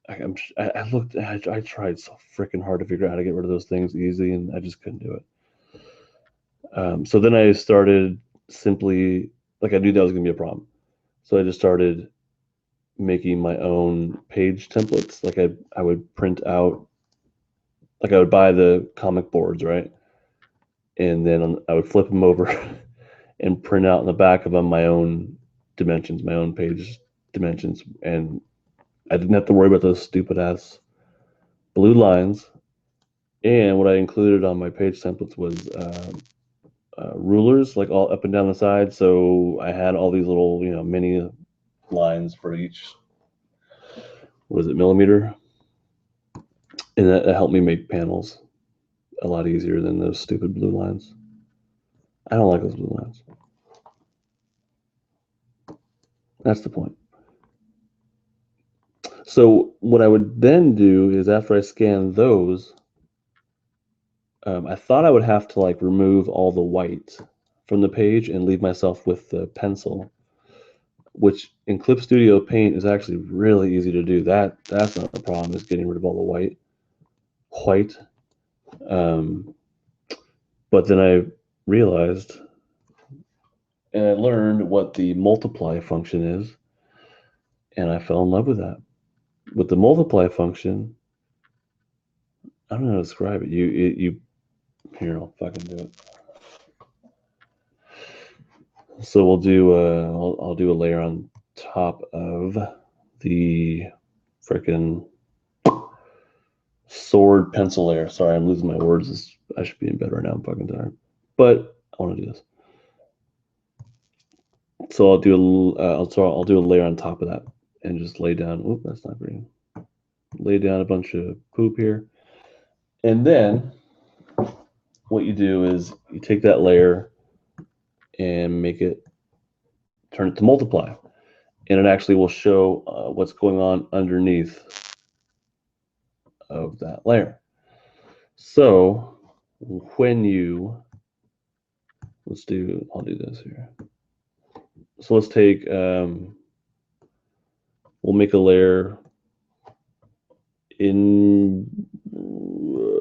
I tried so freaking hard to figure out how to get rid of those things easy, and I just couldn't do it. So then I started simply, like I knew that was going to be a problem. So I just started making my own page templates. Like I would print out, like I would buy the comic boards, right? And then I would flip them over and print out in the back of them my own dimensions, my own page dimensions. And I didn't have to worry about those stupid ass blue lines. And what I included on my page templates was rulers, like all up and down the side. So I had all these little, mini lines for each, what is it, millimeter? And that helped me make panels a lot easier than those stupid blue lines. I don't like those blue lines. That's the point. So what I would then do is after I scan those, I thought I would have to like remove all the white from the page and leave myself with the pencil, which in Clip Studio Paint is actually really easy to do. That's not the problem, is getting rid of all the white. white. But then I realized and I learned what the multiply function is, and I fell in love with that. With the multiply function, I don't know how to describe it. You here, I'll fucking do it. So we'll do I'll do a layer on top of the frickin' sword pencil layer. Sorry, I'm losing my words. I should be in bed right now. I'm fucking tired, but I want to do this. So I'll do I'll do a layer on top of that and just lay down. Oop, that's not green. Lay down a bunch of poop here, and then what you do is you take that layer and turn it to multiply, and it actually will show what's going on underneath of that layer. So when you I'll do this here. So let's take we'll make a layer in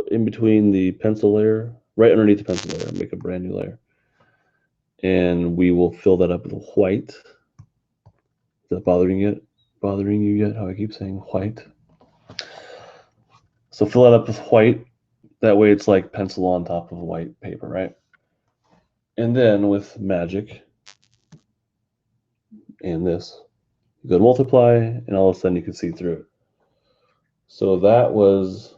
between the pencil layer, right underneath the pencil layer. Make a brand new layer, and we will fill that up with white. Is that bothering you yet? How I keep saying white. So fill it up with white. That way it's like pencil on top of white paper, right? And then with magic and this, you go to multiply, and all of a sudden you can see through it. So that's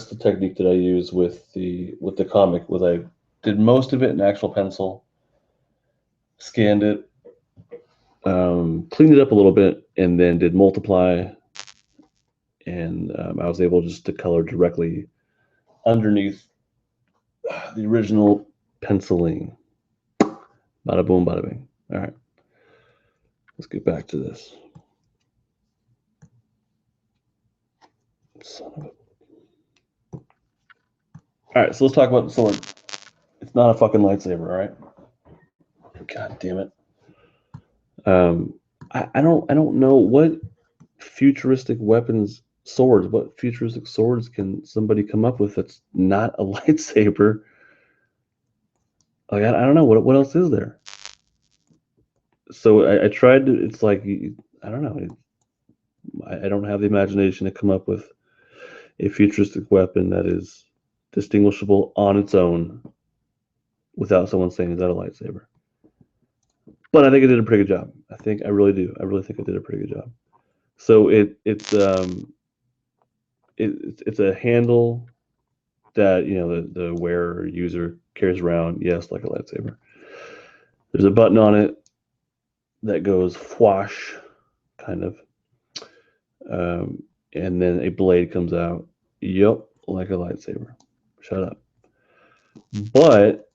the technique that I use with the comic. I did most of it in actual pencil, scanned it, cleaned it up a little bit, and then did multiply, and I was able just to color directly underneath the original penciling. Bada boom, bada bing. All right, let's get back to this. Son of a... All right, so let's talk about the sword. It's not a fucking lightsaber, all right? God damn it. I don't know what futuristic swords can somebody come up with that's not a lightsaber? Like I don't know what else is there. So I tried to. It's like I don't know. I don't have the imagination to come up with a futuristic weapon that is distinguishable on its own without someone saying, "Is that a lightsaber?" But I think I did a pretty good job. I really do. I really think I did a pretty good job. So it's a handle that the wearer or user carries around. Yes, like a lightsaber. There's a button on it that goes whoosh, kind of, and then a blade comes out. Yep, like a lightsaber. Shut up. But,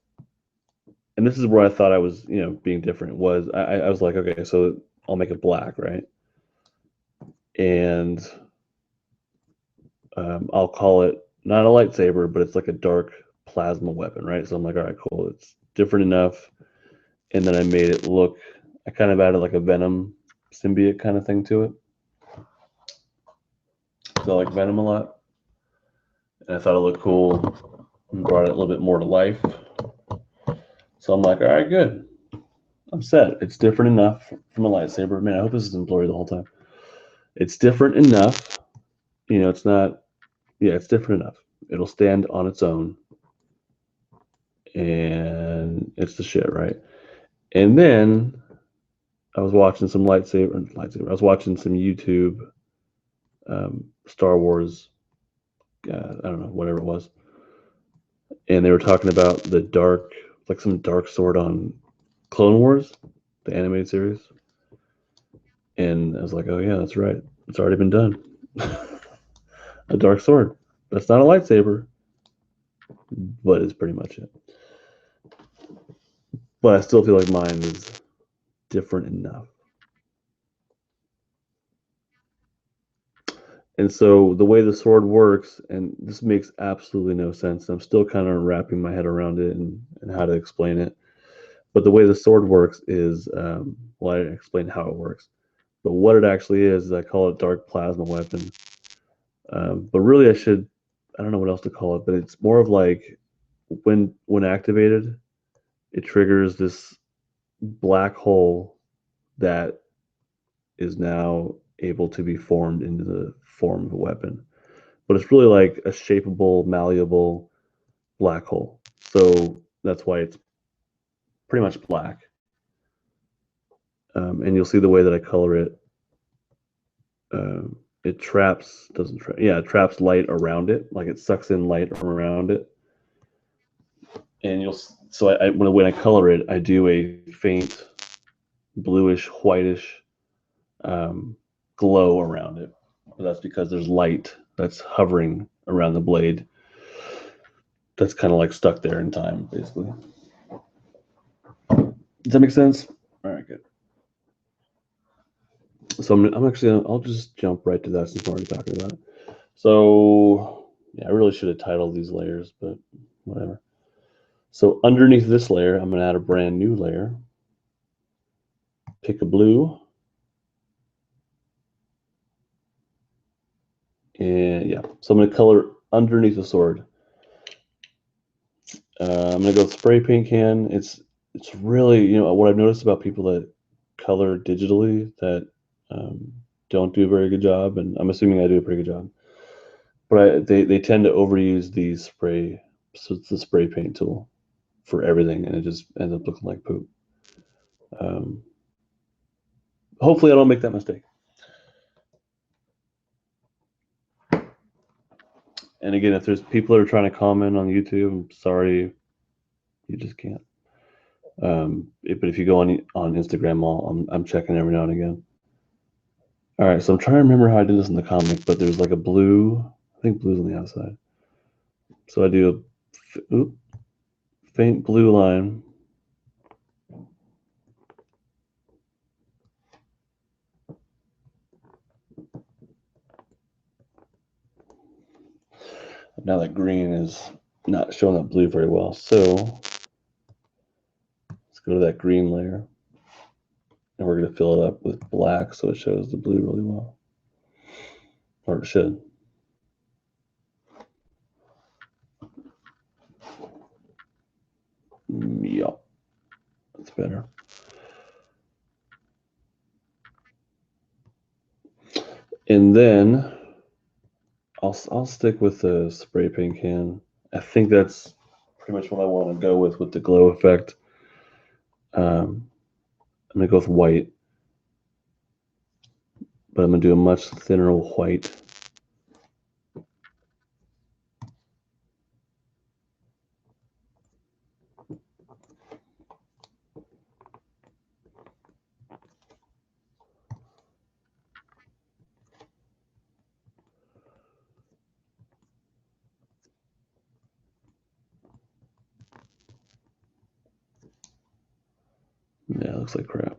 and this is where I thought I was, being different. Was I was like, okay, so I'll make it black, right? And I'll call it not a lightsaber, but it's like a dark plasma weapon, right? So I'm like, all right, cool. It's different enough. And then I made it look. I kind of added like a Venom symbiote kind of thing to it. So I like Venom a lot. And I thought it looked cool and brought it a little bit more to life. So I'm like, all right, good. I'm set. It's different enough from a lightsaber. Man, I hope this isn't blurry the whole time. It's different enough. It's not, it's different enough. It'll stand on its own. And it's the shit, right? And then I was watching some lightsaber. I was watching some YouTube Star Wars, I don't know, whatever it was. And they were talking about some dark sword on Clone Wars, the animated series. And I was like, oh yeah, that's right. It's already been done. A dark sword. That's not a lightsaber, but it's pretty much it. But I still feel like mine is different enough. And so the way the sword works, and this makes absolutely no sense. I'm still kind of wrapping my head around it and how to explain it. But the way the sword works is, I didn't explain how it works. But what it actually is I call it dark plasma weapon. But really, I don't know what else to call it, but it's more of like when activated, it triggers this black hole that is now able to be formed into the form of a weapon. But it's really like a shapeable, malleable black hole. So that's why it's pretty much black. And you'll see the way that I color it. It traps, doesn't trap, yeah, it traps light around it, like it sucks in light around it. And so when I color it, I do a faint bluish, whitish glow around it. But that's because there's light that's hovering around the blade that's kind of like stuck there in time, basically. Does that make sense? All right, good. So I'll just jump right to that since we're already talking about it. So yeah, I really should have titled these layers, but whatever. So underneath this layer, I'm going to add a brand new layer. Pick a blue. And yeah, so I'm going to color underneath the sword. I'm going to go with spray paint can. It's really, what I've noticed about people that color digitally that don't do a very good job, and I'm assuming I do a pretty good job, but they tend to overuse so it's the spray paint tool for everything, and it just ends up looking like poop. Hopefully I don't make that mistake. And again, if there's people that are trying to comment on YouTube, I'm sorry, you just can't. But if you go on Instagram, I'm checking every now and again. All right, so I'm trying to remember how I did this in the comic, but there's like a blue. I think blue's on the outside. So I do a faint blue line. Now that green is not showing that blue very well, so let's go to that green layer. And we're going to fill it up with black so it shows the blue really well. Or it should. Yeah, that's better. And then I'll stick with the spray paint can. I think that's pretty much what I want to go with the glow effect. I'm going to go with white, but I'm going to do a much thinner white. Yeah, it looks like crap.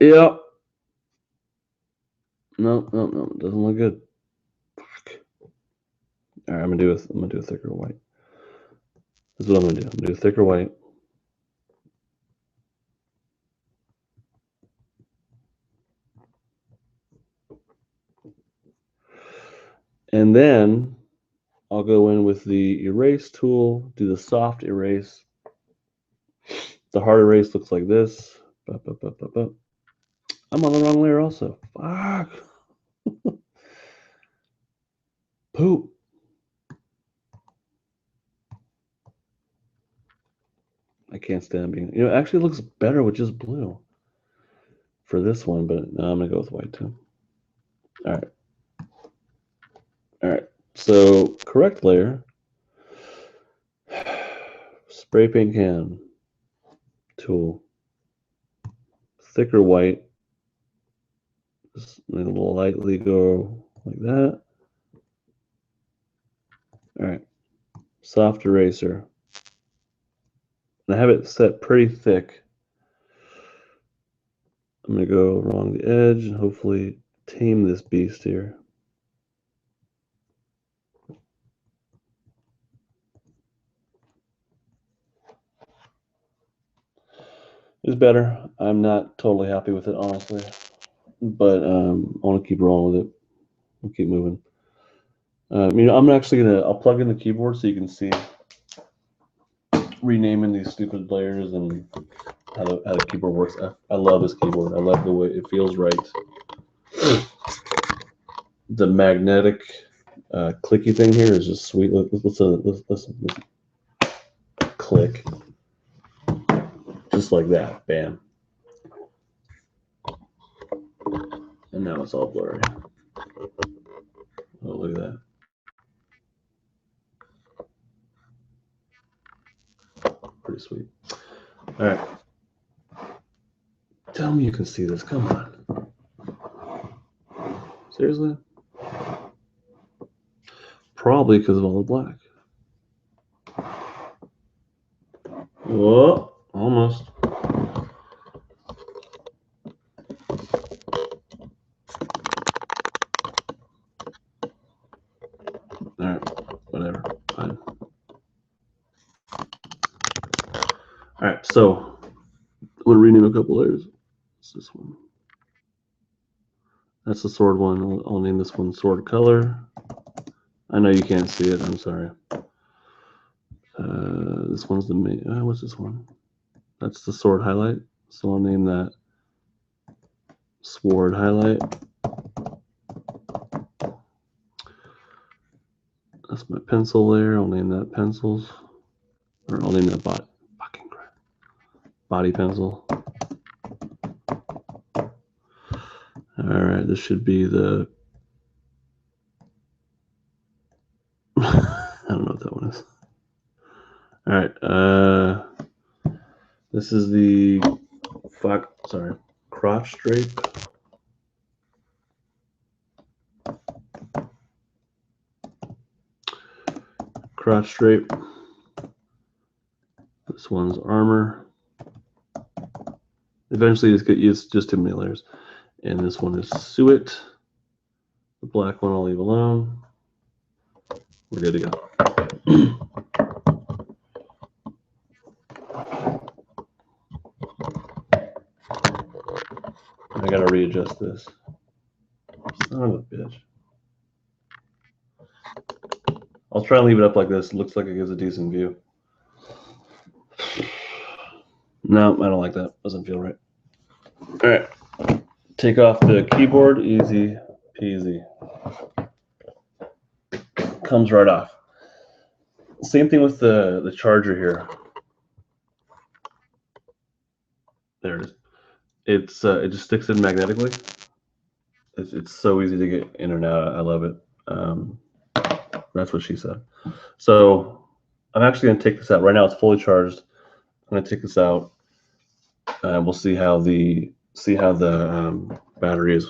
Yeah. No, it doesn't look good. All right, I'm gonna do a thicker white. This is what I'm gonna do. I'm gonna do a thicker white. And then I'll go in with the erase tool, do the soft erase. The hard erase looks like this. I'm on the wrong layer also. Fuck. Poop. I can't stand being, it actually looks better with just blue for this one, but no, I'm gonna go with white too. All right. All right. So correct layer. Spray paint can tool. Thicker white. Just lightly go like that. All right. Soft eraser. And I have it set pretty thick. I'm going to go along the edge and hopefully tame this beast here. It's better. I'm not totally happy with it, honestly. but I want to keep rolling with it. We'll keep moving. I'm actually I'll plug in the keyboard so you can see renaming these stupid layers and how the keyboard works. I love this keyboard. I love the way it feels right. The magnetic clicky thing here is just sweet. Let's click. Just like that. Bam. And now it's all blurry. Oh, look at that. Pretty sweet. All right. Tell me you can see this. Come on. Seriously? Probably because of all the black. Whoa, almost. All right, whatever. Fine. All right, so I'm going to rename a couple layers. It's this one. That's the sword one. I'll name this one sword color. I know you can't see it. I'm sorry. This one's the main. What's this one? That's the sword highlight. So I'll name that sword highlight. That's my pencil layer. I'll name that pencils. Or I'll name that body pencil. All right, this should be the. I don't know what that one is. All right, this is the crotch drape. Crotch drape. This one's armor. Eventually, it's just too many layers. And this one is suet. The black one I'll leave alone. We're good to go. I gotta readjust this. Son of a bitch. I'll try and leave it up like this. It looks like it gives a decent view. No, I don't like that. Doesn't feel right. All right. Take off the keyboard. Easy peasy. Comes right off. Same thing with the charger here. There it is. It just sticks in magnetically. It's so easy to get in and out. I love it. That's what she said. So I'm actually going to take this out. Right now it's fully charged. I'm going to take this out. We'll see how the battery is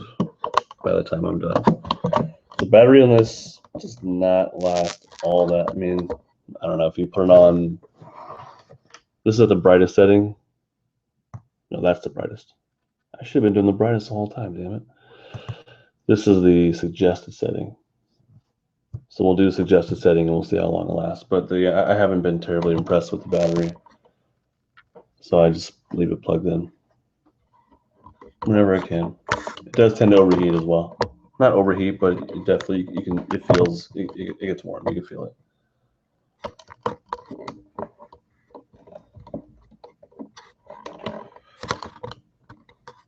by the time I'm done. The battery on this does not last all that. I mean, I don't know if you put it on. This is at the brightest setting. No, that's the brightest. I should have been doing the brightest the whole time, damn it. This is the suggested setting. So we'll do the suggested setting and we'll see how long it lasts. But I haven't been terribly impressed with the battery. So I just leave it plugged in whenever I can. It does tend to overheat as well. Not overheat, but it definitely it gets warm. You can feel it.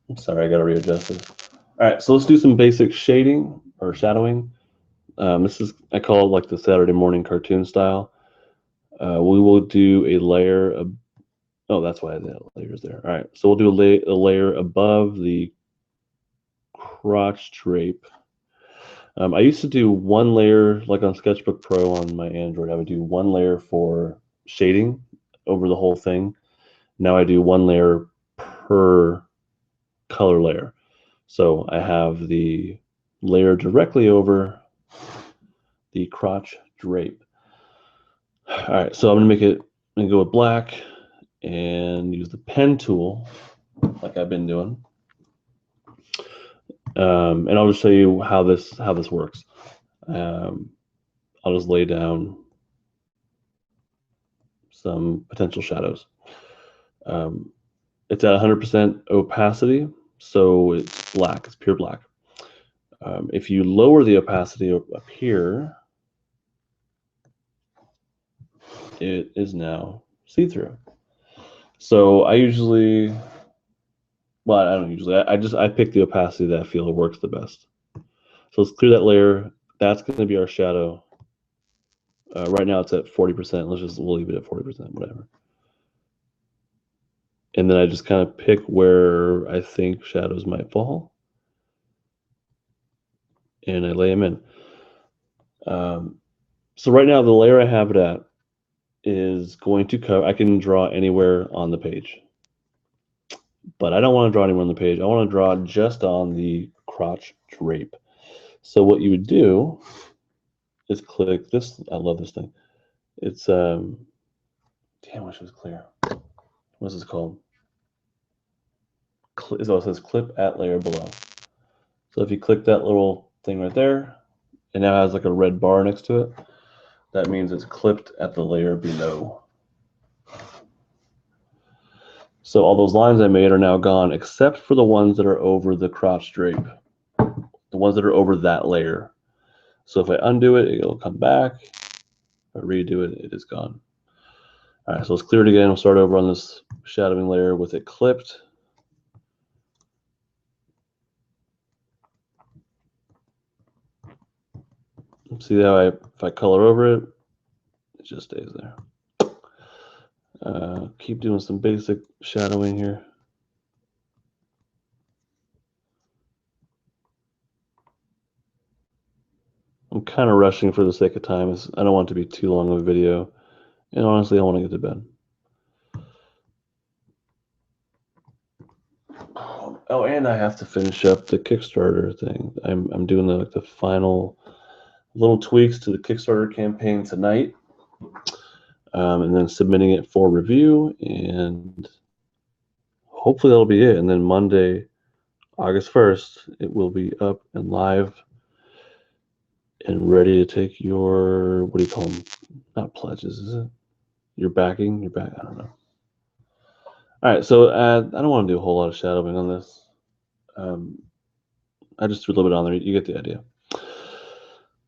I'm sorry, I got to readjust it. All right, so let's do some basic shading or shadowing. This is, I call it like the Saturday morning cartoon style. We will do a layer of, oh, that's why the layer's there. All right, so we'll do a layer above the crotch drape. I used to do one layer, like on Sketchbook Pro on my Android, I would do one layer for shading over the whole thing. Now I do one layer per color layer. So I have the layer directly over the crotch drape. All right, so I'm gonna go with black and use the pen tool like I've been doing. And I'll just show you how this works. I'll just lay down some potential shadows. It's at 100% opacity, So it's black, it's pure black. If you lower the opacity up here, it is now see-through. So I usually, well, I don't usually, I pick the opacity that I feel works the best. So let's clear that layer. That's going to be our shadow. Right now it's at 40%. We'll leave it at 40%, whatever. And then I just kind of pick where I think shadows might fall, and I lay them in. So right now the layer I have it at is going to cover, I can draw anywhere on the page, but I don't want to draw anywhere on the page. I want to draw just on the crotch drape. So what you would do is click this. I love this thing. It's damn, I wish it was clear. What's this called? So it says clip at layer below. So if you click that little thing right there, it now has like a red bar next to it. That means it's clipped at the layer below. So all those lines I made are now gone, except for the ones that are over the crotch drape, the ones that are over that layer. So if I undo it, it'll come back. If I redo it, it is gone. All right, so let's clear it again. We'll start over on this shadowing layer with it clipped. See how if I color over it, it just stays there. Keep doing some basic shadowing here. I'm kind of rushing for the sake of time. I don't want it to be too long of a video. And honestly, I want to get to bed. Oh, and I have to finish up the Kickstarter thing. I'm doing the final little tweaks to the Kickstarter campaign tonight, and then submitting it for review, and hopefully that'll be it. And then Monday, August 1st, it will be up and live and ready to take your, what do you call them? Not pledges, is it? Your backing? Your back? I don't know. All right, so I don't want to do a whole lot of shadowing on this. I just threw a little bit on there. You get the idea.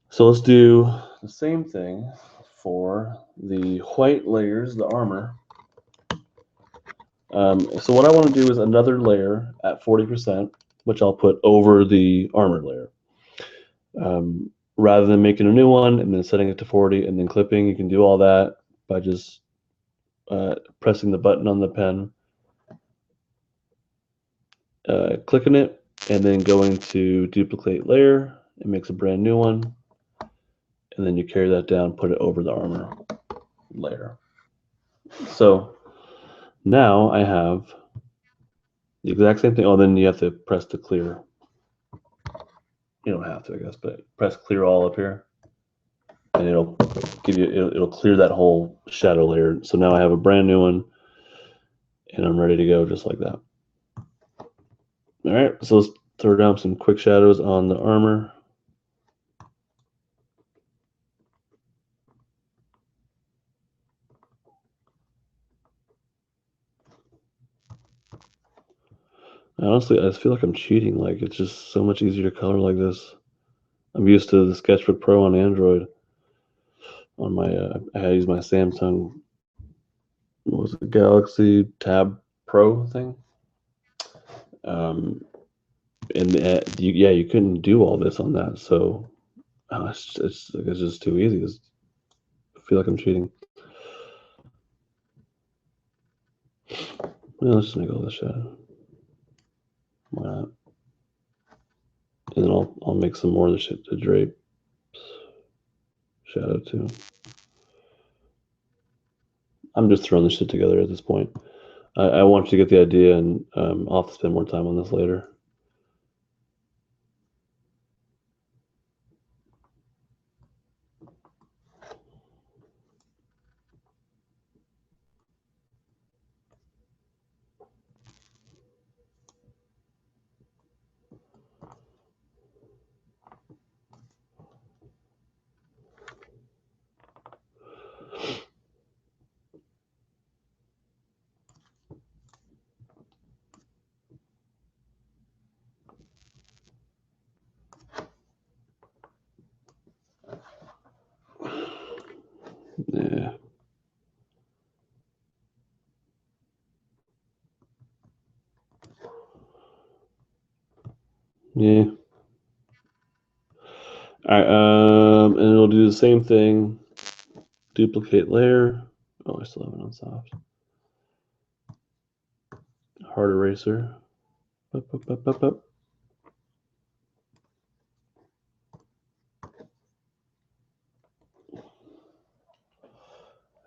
So let's do the same thing for the white layers, the armor. So what I want to do is another layer at 40%, which I'll put over the armor layer. Rather than making a new one and then setting it to 40 and then clipping, you can do all that by just pressing the button on the pen, clicking it, and then going to duplicate layer. It makes a brand new one. And then you carry that down, put it over the armor layer. So now I have the exact same thing. Oh, then you have to press the clear. You don't have to, I guess, but press clear all up here, and it'll give you, it'll clear that whole shadow layer. So now I have a brand new one, and I'm ready to go just like that. All right, so let's throw down some quick shadows on the armor. Honestly, I just feel like I'm cheating. Like, it's just so much easier to color like this. I'm used to the Sketchbook Pro on Android. On my, I use my Samsung, what was it, Galaxy Tab Pro thing. And you couldn't do all this on that. So it's just too easy. I feel like I'm cheating. Yeah, let's just make all this shadow. Why not? And then I'll make some more of the shit to drape shadow too. I'm just throwing this shit together at this point. I want you to get the idea, and I'll have to spend more time on this later. Yeah. All right, and it'll do the same thing. Duplicate layer. Oh, I still have it on soft. Hard eraser. Up.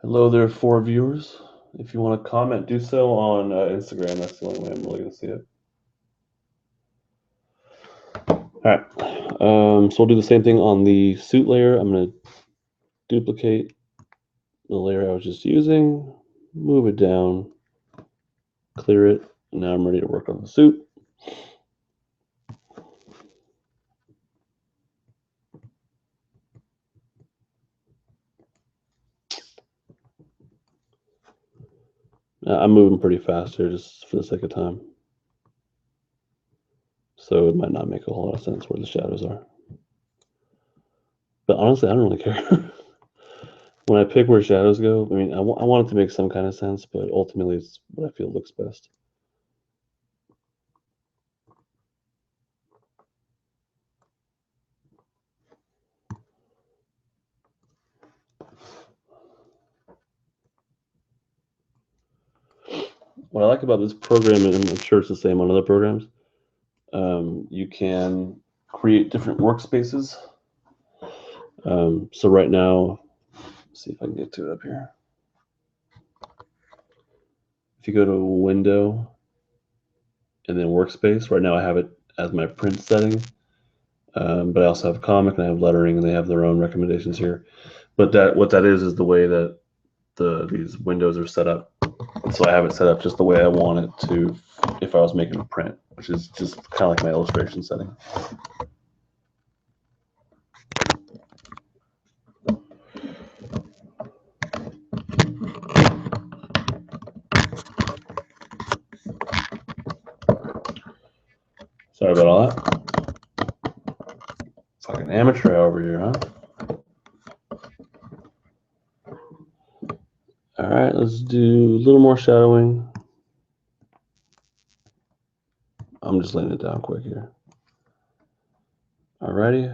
Hello there, 4 viewers. If you want to comment, do so on Instagram. That's the only way I'm really going to see it. All right. So we'll do the same thing on the suit layer. I'm going to duplicate the layer I was just using, move it down, clear it. Now I'm ready to work on the suit. I'm moving pretty fast here just for the sake of time. So it might not make a whole lot of sense where the shadows are. But honestly, I don't really care. When I pick where shadows go, I mean, I want it to make some kind of sense, but ultimately it's what I feel looks best. What I like about this program, and I'm sure it's the same on other programs, you can create different workspaces. So right now, let's see if I can get to it up here. If you go to Window and then Workspace, right now I have it as my print setting, but I also have comic and I have lettering, and they have their own recommendations here. But what that is the way that these windows are set up. So I have it set up just the way I want it to if I was making a print, which is just kind of like my illustration setting. Sorry about all that. Fucking amateur over here, huh? All right, let's do a little more shadowing. I'm just laying it down quick here. Alrighty.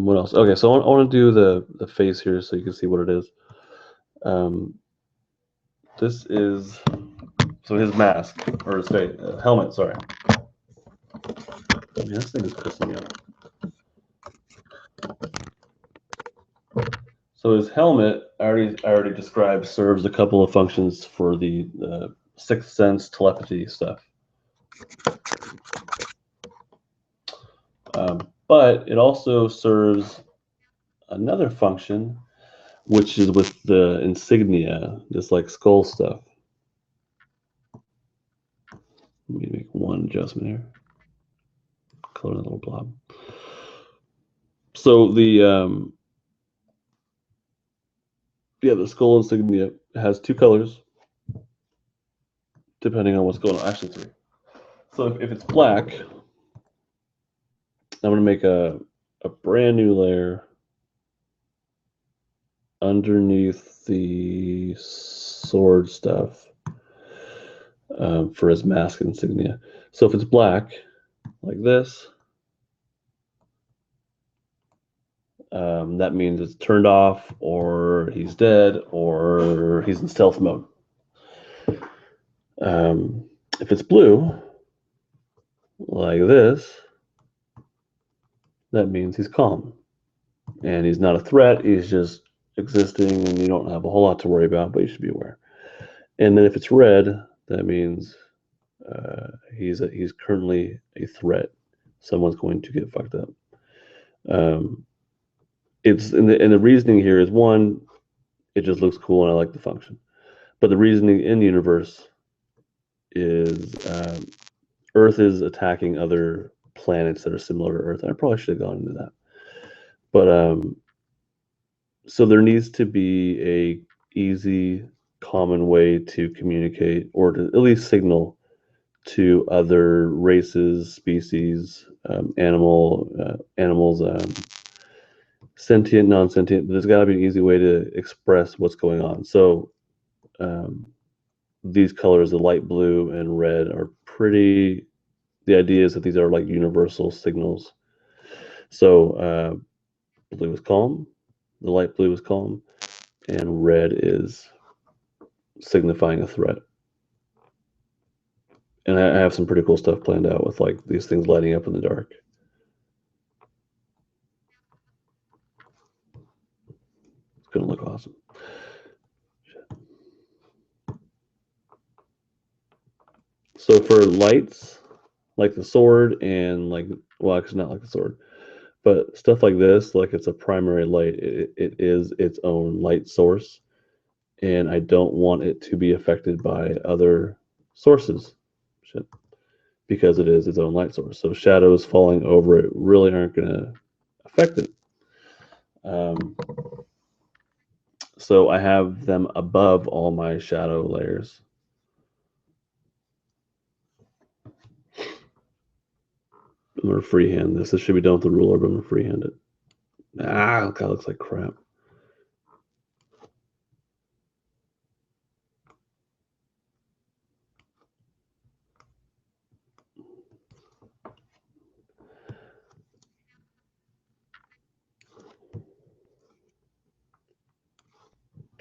What else? Okay, so I want to do the face here so you can see what it is. This is so his mask or his face helmet. Sorry. I mean, this thing is pissing me off. So his helmet, I already described, serves a couple of functions for the sixth sense telepathy stuff. But it also serves another function, which is with the insignia, this like skull stuff. Let me make one adjustment here. Color that little blob. So the skull insignia has 2 colors, depending on what's going on. Actually, 3. So if it's black, I'm going to make a brand new layer underneath the sword stuff for his mask insignia. So if it's black, like this, that means it's turned off, or he's dead, or he's in stealth mode. If it's blue, like this, that means he's calm. And he's not a threat, he's just existing, and you don't have a whole lot to worry about, but you should be aware. And then if it's red, that means he's currently a threat. Someone's going to get fucked up. It's and the reasoning here is, one, it just looks cool and I like the function. But the reasoning in the universe is Earth is attacking other planets that are similar to Earth. I probably should have gone into that. But so there needs to be a easy, common way to communicate, or to at least signal to other races, species, animals, sentient, non-sentient. There's got to be an easy way to express what's going on. So these colors, the light blue and red, are pretty. the idea is that these are like universal signals. So blue is calm, the light blue is calm, and red is signifying a threat. And I have some pretty cool stuff planned out with like these things lighting up in the dark. It's gonna look awesome. So for lights, like the sword and like, well, it's not like the sword, but stuff like this, like it's a primary light. It is its own light source, and I don't want it to be affected by other sources. Shit. Because it is its own light source. So shadows falling over it really aren't going to affect it. So I have them above all my shadow layers. I'm going to freehand this. This should be done with the ruler, but I'm going to freehand it. Ah, God, looks like crap.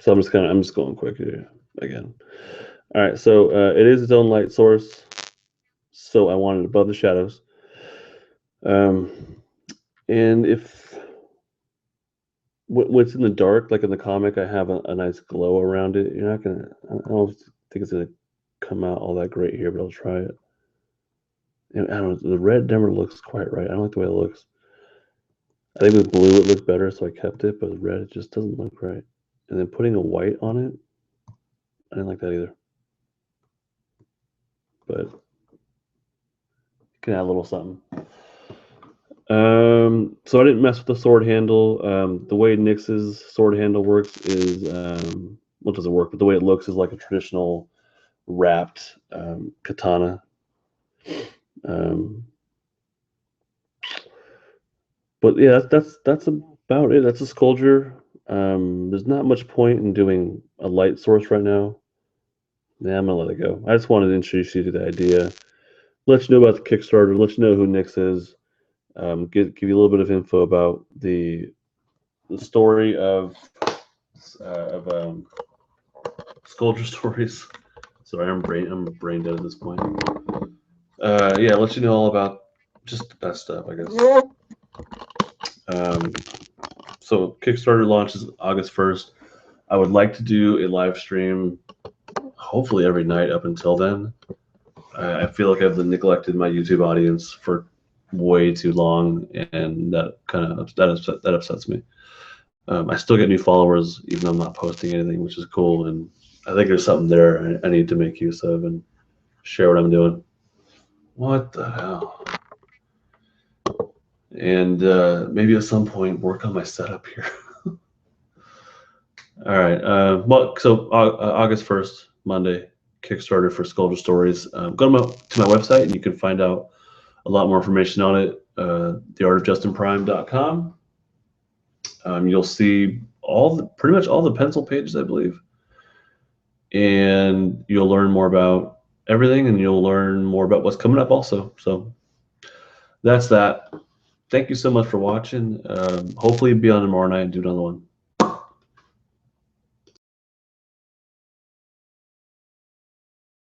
So I'm just going quick here again. All right, so it is its own light source. So I want it above the shadows. And if what's in the dark, like in the comic, I have a nice glow around it. You're not gonna. I don't think it's gonna come out all that great here, but I'll try it. And I don't know. The red never looks quite right. I don't like the way it looks. I think with blue it looked better, so I kept it. But with red, it just doesn't look right. And then putting a white on it, I didn't like that either. But you can add a little something. So I didn't mess with the sword handle. The way Nyx's sword handle works is, well, it doesn't work, but the way it looks is like a traditional wrapped katana. But yeah, that's about it. That's a Skulldier. There's not much point in doing a light source right now. Yeah, I'm gonna let it go. I just wanted to introduce you to the idea, let you know about the Kickstarter, let you know who Nyx is, give you a little bit of info about the story of Skulldier stories. Sorry, I'm brain dead at this point. Yeah, let you know all about just that stuff, I guess. So Kickstarter launches August 1st. I would like to do a live stream, hopefully every night up until then. I feel like I've neglected my YouTube audience for way too long, and that upsets me. I still get new followers, even though I'm not posting anything, which is cool. And I think there's something there I need to make use of and share what I'm doing. What the hell? And maybe at some point work on my setup here. All right. Well, so August 1st, Monday, Kickstarter for Skulldier Stories. Go to my website and you can find out a lot more information on it. theartofjustinprime.com. You'll see pretty much all the pencil pages, I believe, and you'll learn more about everything, and you'll learn more about what's coming up also. So that's that. Thank you so much for watching. Hopefully, be on tomorrow night and do another one.